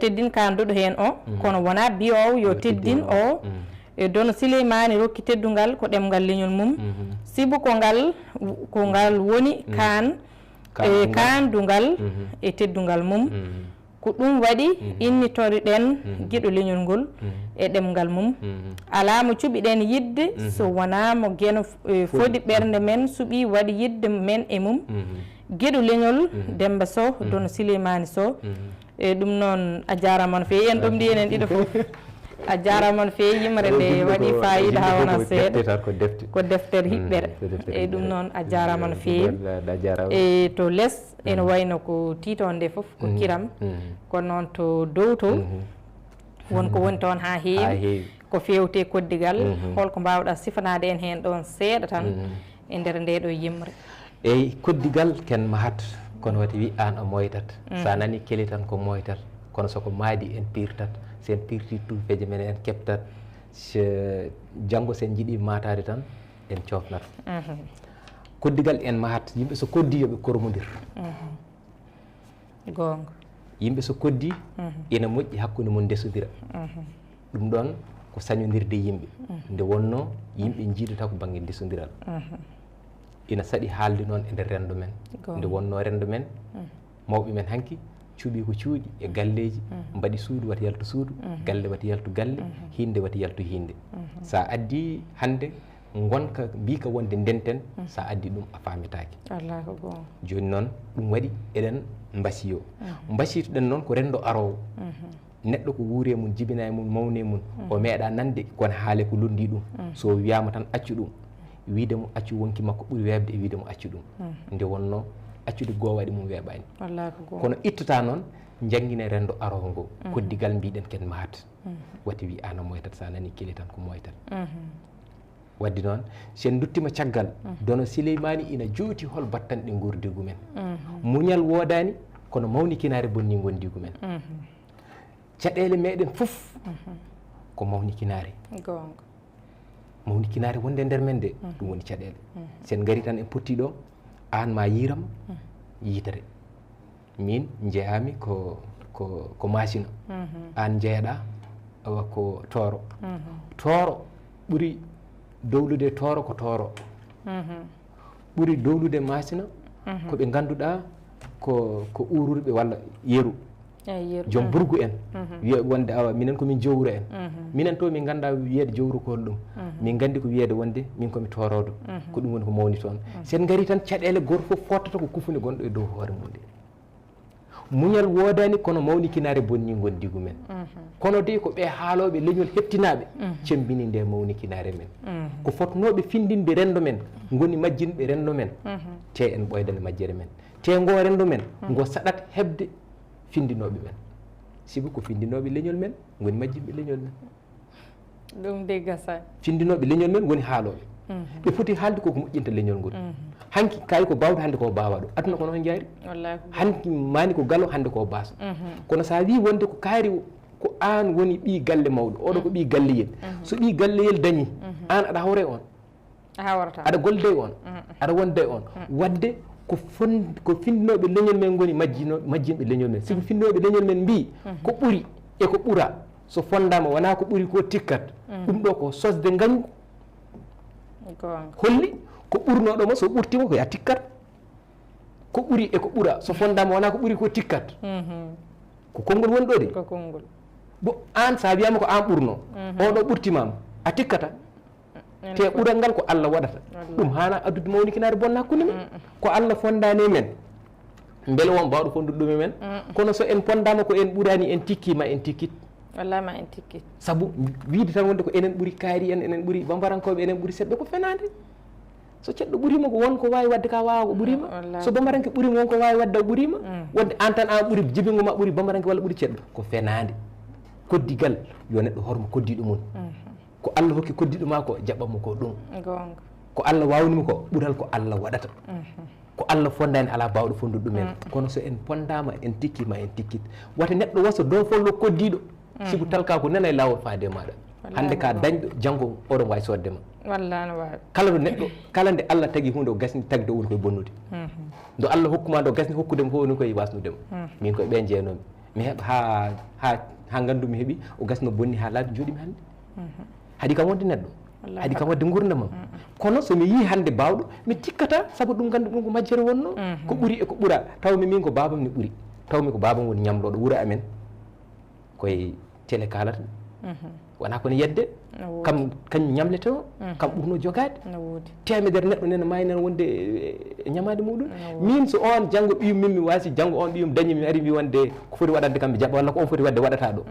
teddin kanduɗo hen o kono wona biyowo yo teddin o dono Souleymani rokki teddugal ko ɗemgal leñol mum sibu ko ngal woni kandugal e teddugal mum ko ɗum waɗi innitoriɗen guiɗo leñol ngol e ɗemgal mum alamo cuɓiɗen yidde so wona mo gueno fodi ɓernde men suuɓi waɗi yidde men e mum gueɗo leñol Demba Sow dono Souleymani Sow e ɗum noon a jarama no fewi en ɗum ndi enen ɗiɗo foof a jarama no fewi yimre nde waɗi fayida ha wona seeɗa ko deftere hiɓɓere e ɗum noon a jarama no fewi e to less ene wayno ko titonde foof ko kiram kono noon to dow to wonko woni toon ha heewi ko fewte koddigal holko mbawɗa sifanade en hen ɗon seeɗa tan e nder nde ɗo yimre eyyi koddigal ken mahat kono wati wi an o moytat sa nani keli tan ko moytat kono soko maadi en pirtat sen pirti tulpeje men en keptat janggo sen jiiɗi matade tan en cofnat koddigal en mahat yimɓe so koddi yoɓe kormodir gonga yimɓe so koddi ina moƴƴi hakkude mum ndesodira ɗum ɗon ko sañodirde yimɓe nde wonno yimɓe jiidata ko banggue ndesodiral ina saɗi haalde noon e nder rendo men nde wonno rendo men mawɓe men hanki cuuɓi ko cuuɗi e galleji mbaɗi suudu wata yaltu suudu galle wata yaltu galle hinde wata yaltu hinde sa addi hande gonka mbika wonde ndenten sa addi ɗum a famitaki joni noon ɗum waɗi eɗen mbasiyo mbasitoɗen noon ko rendo arowo neɗɗo ko wuure mum jibina e mum mawne mum o meeɗa nande kono haale ko lundi ɗum so wiyama tan accu ɗum wiide mo accu wonki makko ɓuuri webde e wiide mo accu ɗum nde wonno accude goo waɗi mum weeɓani kono ittata noon jangguine rendo arowo ngo koddigal mbiɗen ken mahat wati wi an a moytat sa nani keli tan ko moytat wadde noon sen duttima caggal dono Souleymani ina jooti hol battanɗe gurdigu men muñal woodani kono mawnikinare bonni gondigu men caɗele meɗen foof ko mawnikinare mawnikinare wonde nder men de ɗum woni caɗele sen gari tan en potti ɗo an ma yiram yitere min jeeyami ko machine an jeeyaɗa awa ko tooro ɓuri dowlude tooro ko tooro ɓuri dowlude masina ko ɓe ngannduɗaa ko uururɓe walla yeru joom burgu en wiya wonde awa minen komin jowru en minen to min ganda wiyeede jowru ko holɗum min gandi ko wiyeede wonde min komi torodo ko ɗum woni ko mawni toon sen gari tan caɗele goto fof fottata ko kufune gonɗo e dow hoore mum nde muñal woodani kono mawnikinare bonni gondi men kono de ko ɓe haaloɓe leñol hettinaɓe cembini nde mawnikinare men ko fotnoɓe findinde rendo men goni majjinɓe rendo men te en ɓoydane majjere men te ngo rendo men ngo saɗat hebde findinoɓe men sibu ko findinoɓe leñol men goni majjinɓe leñol men ɗum de gasa findinoɓe leñol men woni haaloɓe ɓe foti haalde koko moƴƴinta leñol ngol hanki kayi ko bawde hannde ko bawa ɗo aduna ko noon jaari hanki mani ko galo hannde ko baasa kono sa wi wonde ko kaari ko an woni ɓi galle mawɗo oɗo ko ɓi galleyel so ɓi galleyel dañi an aɗa hawre on aɗa golde on aɗa wonde on wadde ko findinoɓe leñol men goni majjinɓe leñol men siko findinoɓe leñol men mbi ko ɓuuri e ko ɓuura so fondama wona ko ɓuuri ko tikkat ɗum ɗo ko sosde ngañgu holli ko ɓurnoɗoma so ɓurtima ko ya tikkat ko ɓuuri e ko ɓuura so fondama wona ko ɓuuri ko tikkat ko konngol woni ɗo de bo an sa wiyama ko an ɓurno oɗo ɓurtimama a tikkata te ɓuural ngal ko Allah waɗata ɗum hana addude mawnikinare bonna hakkude men ko Allah fondani men beele won mbawɗo fondude ɗum e men kono so en pondama ko en ɓuurani en tikkima en tikkit wallama en tikkit saabu wiide tan wonde ko enen ɓuuri kaari en enen ɓuuri bambarankoɓe enen ɓuuri seɗɗe ko fenade so ceɗɗo ɓuurima ko wonko wawi wadde ka wawa ko ɓuurima so bambaranke ɓuurima wonko wawi wadde ko ɓuurima wonde an tan an ɓuuri jibingo ma ɓuuri bambaranke walla ɓuuri ceɗɗo ko fenade koddigal yo neɗɗo hormo koddiɗo mum ko Allah hokki koddiɗo ma ko jaɓatmo ko ɗum ko Allah wawnimo ko ɓuural ko Allah waɗata ko Allah fondani ala bawɗo fondude ɗumen kono so en pondama en tikkima en tikkit wata neɗɗo wasa dow follo koddiɗo sibu talka ko nana e lawol faade maɗa hande ka dañɗo janggo oɗon wawi soddema walla no wawi kala ɗo neɗɗo kala nde Allah tagui hunde o gasni tagde o woni koye bonnude do Allah hokkuma ɗo gasni hokkudema fof woni koye wasnudema min koye ɓe jeenomi mi heeɓa ha gandumi heeɓi o gasno bonni ha laabi jooɗimi hande haadi kam wonde neɗɗo haadi kam wadde gurdamam kono somi yi hande bawɗo mi tikkata saabu ɗum gandu ɗum ko majjere wonno ko ɓuuri e ko ɓuura tawmi min ko babam ne ɓuuri tawmi ko babam woni ñamloɗo wuura amen koye télé kalata wona kono yedde kam kañum ñamlete o kam ɓurno jogade temedere neɗɗo nena mayi nen wonde e ñamade muɗum min so on janggo ɓiyum min mi wasi janggo on ɓiyum dañi mi ari mbi wonde ko foti waɗande kam mi jaɓa walla ko on foti wadde waɗata ɗo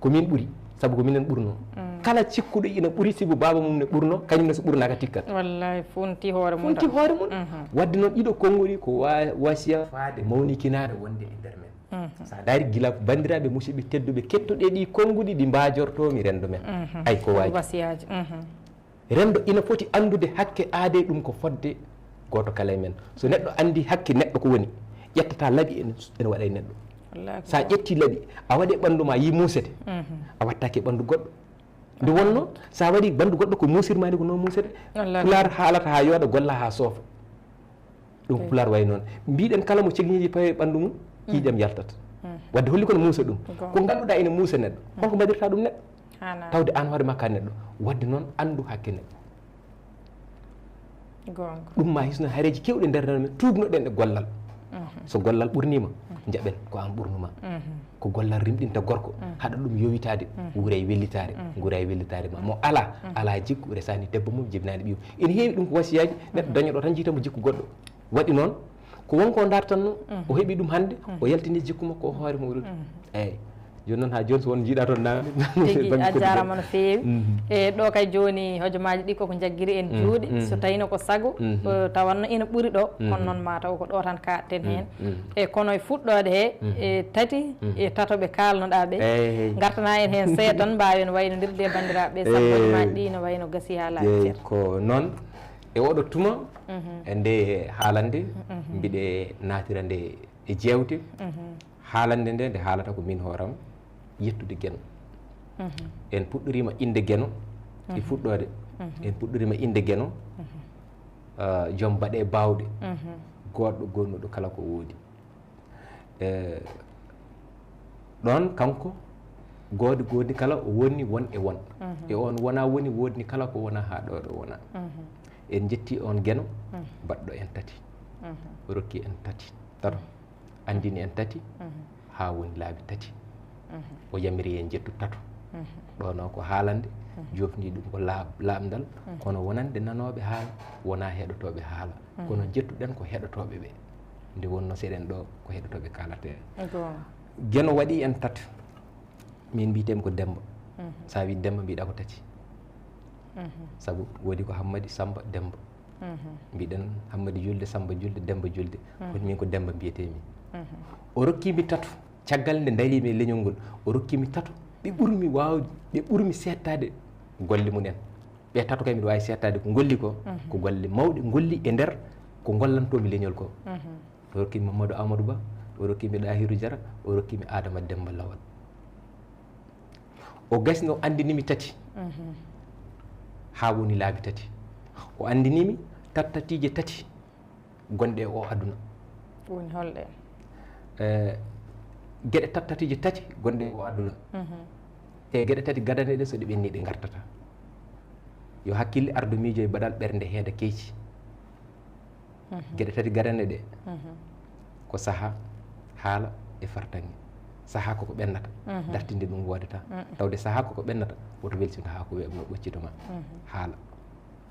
ko min ɓuuri saabu ko minen ɓurno kala cikkuɗo ina ɓuuri sibu baba mum ne ɓurno kañumne so ɓurnaka tikkat wallahi funti hoore mum funti hoore mum wadde noon ɗiɗo konngoli ko wasiya faade mawnikinade wonde e nder men sa daari gila bandiraɓe musidɓe tedduɓe kettoɗe ɗi konnguɗi ɗi mbajortomi rendo men ay ko waji wasiyaji rendo ina foti andude hakke aade ɗum ko fodde goto kala e men so neɗɗo andi hakke neɗɗo ko woni ƴettata laaɓi ene waɗa e neɗɗo sa ƴetti laaɓi a waɗi ɓandu ma yi muusete a wattake ɓandu goɗɗo nde wonno sa waɗi ɓandu goɗɗo ko muusirmani ko noon muusete pular haalata ha yooɗa golla ha soofa ɗum ko pular way noon mbiɗen kala mo cegniji pawe ɓandu mum ƴiƴam yaltata wadde holli kono muusa ɗum ko ngannduɗa ene muusa neɗɗo holko mbaɗirta ɗum neɗɗo tawde an hoore makka neɗɗo wadde noon andu hakke neɗɗo ɗum ma hisno hareji kewɗe nder men tubnoɗen e gollal so gollal ɓurnima jaɓen ko an ɓurnuma ko gollal rimɗinta gorko haɗa ɗum yowitade wuura e wellitare guura e wellitare ma mo ala jikku resani debbo mum jibinani ɓiyum ene heewi ɗum ko wasiyaji neɗɗo dañoɗo tan jiitamo jikku goɗɗo waɗi noon ko wonko dartanno o heeɓi ɗum hande o yaltini jikku makko o hoore muɗum eyyi joni noon ha joni so won jiiɗa toon namde tigui a jarama no feewi e ɗo kay joni hojomaji ɗi koko jagguiri en juuɗe so tawino ko saago tawanno ina ɓuuri ɗo kono noon mataw ko ɗo tan katten hen e kono e fuɗɗode he e tati e tatoɓe kalnoɗa ɓe gartana en hen seeɗa tan mbawen waynodirde e bandiraɓe saabu hojomaji ɗi ne wayno gaasi ha laaɓi ceer ko noon e oɗo tuma e nde haalande mbiɗe natira nde e jewte haalande nde nde haalata ko min hooram yettude gueno en puɗɗorima inde gueno e fuɗɗode en puɗɗorima inde gueno joom baɗe bawɗe goɗɗo gonnuɗo kala ko woodi ɗon kanko godi kala o woni won e won e on wona woni wodni kala ko wona ha ɗo wona en jetti on geno baɗɗo en tati o rokki en tato andini en tati ha woni laabi tati o yamiri en jettu tato ɗo noon ko haalande jofni ɗum ko laamdal kono wonande nanoɓe haala wona heɗotoɓe haala kono jettuɗen ko heɗotoɓe ɓe nde wonno seɗen ɗo ko heɗotoɓe kalate geno waɗi en tati min mbitemi ko Demba sa wi Demba mbiɗa ko tati saabu woodi ko Hammadi Samba Demba mbiɗen Hammadi julde Samba julde Demba julde woni min ko Demba mbiyetemi o rokkimi tato caggal nde darimi e leñol ngol o rokkimi tato ɓe ɓurmi wawde ɓe ɓurmi settade golle mumen ɓe tato kay mbiɗa wawi settade ko golli ko ko golle mawɗe golli e nder ko gollantomi leñol ko o rokkimi Mamadou Amadou Ba o rokkimi Ɗahirou Diara o rokkimi Adama Demba Lawal o gasni o andinimi tati ha woni laabi tati o andinimi tattatije tati gonɗe e o aduna woni holɗe gueɗe tattatije tati gonɗe e o aduna te gueɗe tati gadane ɗe so ɗe ɓenni ɗe gartata yo hakkille ardu miijo e baɗal ɓernde heeda keeci gueɗe tati gadane ɗe ko saaha haala e fartange saaha koko ɓennata dartinde ɗum wodata tawde saaha koko ɓennata woto welsinto ha ko weɓno ɓoccitoma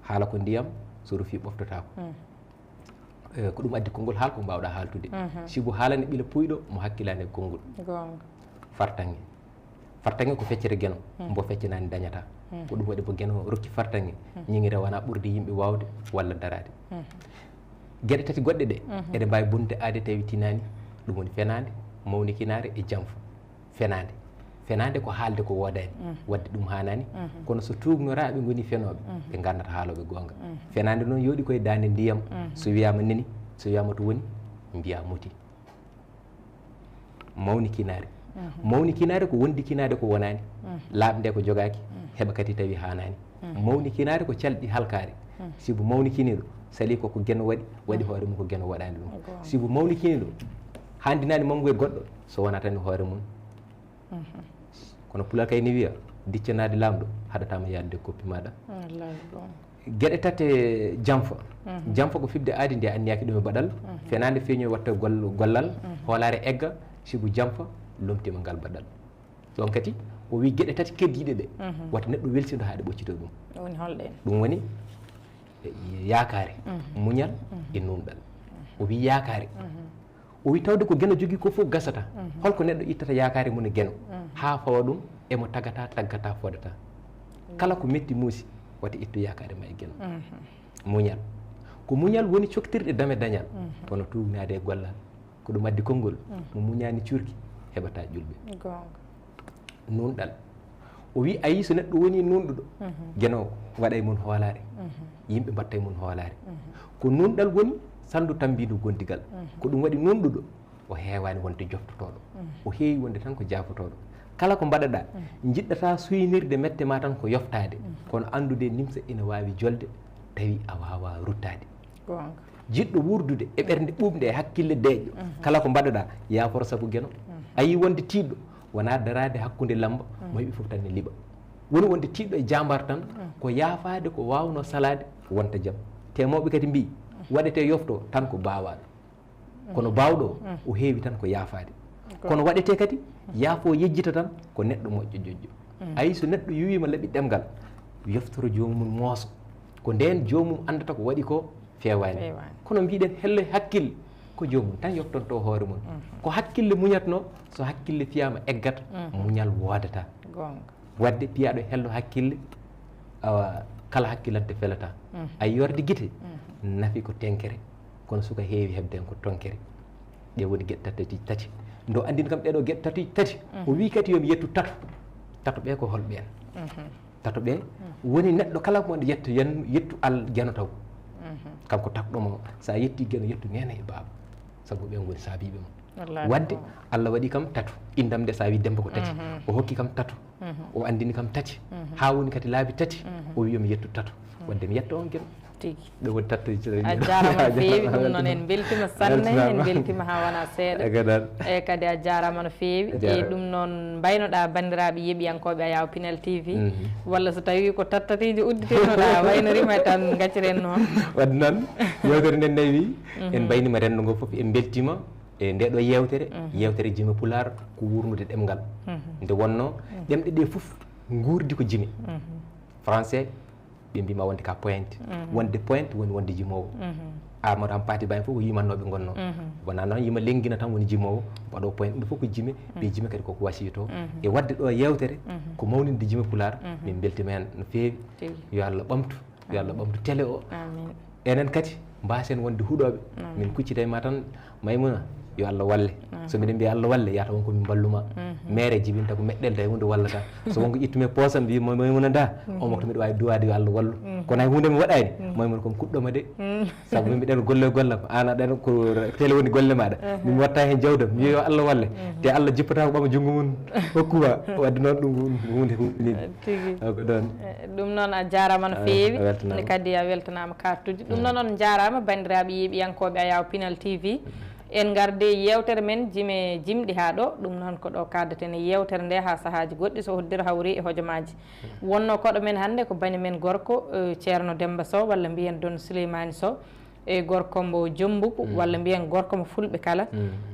haala ko ndiyam so rufi ɓoftotako ko ɗum addi konngol haala ko mbawɗa haaltude sibo haalane ɓiila puyɗo mo hakkilani e konngol fartange ko feccere gueno mbo feccanani dañata ko ɗum waɗi bo gueno rokki fartange ñiŋira wona ɓurde yimɓe wawde walla darade gueɗe tati goɗɗe ɗe eɗe mbawi bonde aade tawi tinani ɗum woni fenade mawnikinare e janfo fenade ko haalde ko wodani wadde ɗum hanani kono so tugnoraɓe goni fenoɓe ɓe gandata haaloɓe gonga fenade noon yooɗi koye dande ndiyam so wiyama neni so wiyama to woni mbiya muti mawnikinare ko wondikinade ko wonani laaɓde ko jogaki heɓa kadi tawi hanani mawnikinare ko calɗi halkare sibo mawnikiniɗo sali koko gueno waɗi hoore mum ko gueno waɗani ɗum sibo mawnikiniɗo handinani mangu e goɗɗo so wona tan hoore mum kono pulal kay ni wiya diccanade lamɗo haɗatama yadde koppi maɗa gueɗe tate janfa ko fibde aadi nde anniyaki ɗum e baɗal fenade feeñoy watta gollal hoolare egga sibu janfa lomtima ngal baɗal ɗon kadi o wi gueɗe tati keddiɗe ɗe wata neɗɗo welsido haɗe ɓoccito ɗum woni holɗen ɗum woni yakare muñal e nunɗal o wi yakare o wi tawde ko gueno jogui ko fof gasata holko neɗɗo ittata yakare mum e gueno ha fawa ɗum emo taggata fodata kala ko metti muusi wata ittu yakare ma e gueno muñal ko muñal woni coktirɗe dame dañal kono tugnade e gollal ko ɗum addi konngol mo muñani curki heɓata ƴulɓe nunɗal o wi ayi so neɗɗo woni nunɗuɗo gueno waɗa e mum hoolare yimɓe mbatta e mum hoolare ko nunɗal woni sandu tambidu gondigal ko ɗum waɗi nunɗuɗo o heewani wonde joftotoɗo o heewi wonde tan ko jaafotoɗo kala ko mbaɗaɗa jiɗɗata suynirde mette ma tan ko yoftade kono andude nimsa ina wawi jolde tawi a wawa ruttade jiɗɗo wurdude e ɓernde ɓuɓde e hakkille deeƴo kala ko mbaɗaɗa yaforo saabu gueno ayi wonde tiɗɗo wona darade hakkude lamba mo heeɓi foof tan ne liiɓa woni wonde tiɗɗo e jambar tan ko yaafade ko wawno salade wonta jaam te mawɓe kadi mbi waɗete yofto tan ko bawaɗo kono bawɗo o heewi tan ko yaafade kono waɗete kadi yaafo yejjita tan ko neɗɗo moƴƴo joƴƴo ayi so neɗɗo yiwima laaɓi ɗemgal yoftoro jomum mooso ko nden jomum andata ko waɗi ko fewani kono mbiɗen hello hakkille ko jomum tan yoftonto hoore mum ko hakkille muñatno so hakkille fiyama eggata muñal wodata wadde piyaɗo hello hakkille kala hakkillante felata ay yorde guite nafi ko tenkere kono suka heewi hebden ko tonkere ɗe woni gueɗe tati ndo andini kam ɗeɗo gueɗe tati o wi kadi yomi yettu tato ɓe ko holɓen tato ɓe woni neɗɗo kala moɗo yettu al gueno taw kanko takɗomo sa yetti gueno yettu nena e baaba saabu ɓen goni saabiɓe mo wadde Allah waɗi kam tato indam nde sa wi Demba ko tati o hokki kam tato o andini kam tati ha woni kadi laabi tati o wi yomi yettu tato wadde mi yetta on gueno tigi ɗum woni tattoji a jarama no feewi ɗum noon en beltima sanne en beltima ha wona seeɗa e kadi a jarama no feewi e ɗum noon mbaynoɗa bandiraɓe yeeɓiyankoɓe a yaw Pinel TV walla so tawi ko tattatiji udditenoɗa waynorima tan gacciren noon wadde noon yewtere nden nayi en mbaynima rendo ngo foof en beltima e nde ɗo yewtere jimi Pulaar ko wurnude ɗemgal nde wonno ɗemɗe ɗe fof guurdi ko jimi français ɓe mbima wonde ka pointe wonde pointe woni wonde jimowo Amadou Hampâté Bâ fof ko yimannoɓe gonno wona noon yima lenguina tan woni jimowo mbaɗo pointe ɗum fof ko jimi ɓe jimi kadi koko wasiyto e wadde ɗo yewtere ko mawninde jimi Pulaar min beltima hen no feewi yo Allah ɓamtu télé o enen kadi mbasen wonde huuɗoɓe min kuccita e ma tan Maimouna yo Allah walle so mbiɗen mbiya Allah walle yata wonko min balluma maire jibinta ko meɗɗelde e hunde wallata so wonko ittumi poosam mbi Maimouna da omo to mbiɗa wawi duwade yo Allah wallu kono hay hunde mi waɗani Maimouna komi kuɗɗoma de saabu min mbiɗen golle gollam an aɗen ko télé woni golle maɗa min watta hen jawdam mi yo Allah walle te Allah jippata ko ɓama junggo mum hokkuma wadde noon ɗum hunde tigi ɗon ɗum noon a jarama no feewi kadi a weltanama kartude ɗum noon on jarama bandiraɓe yeeɓiyankoɓe a yaw Pinel TV en garde yewtere men jimɗi ha ɗo ɗum noon ko ɗo kaddeten e yewtere nde ha sahaji goɗɗi so hoddira hawri e hojomaji wonno koɗo men hannde ko bani men gorko ceerno Demba Sow walla mbiyen Don Souleymani Sow e gorko mbo Jombugu walla mbiyen gorko mo Fulɓe kala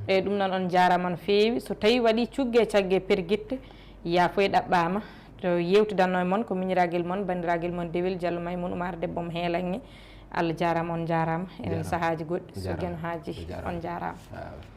e ɗum noon on jarama no feewi so tawi waɗi cuggue caggue perguitte yaafoy ɗaɓɓama to yewtidanno e moon ko miñiraguel moon bandiraguel moon Dewel Diallo Maymouna Oumar debbo mo Heelange Allah jarama on jarama enen sahaji goɗɗi so gueno haaji on jarama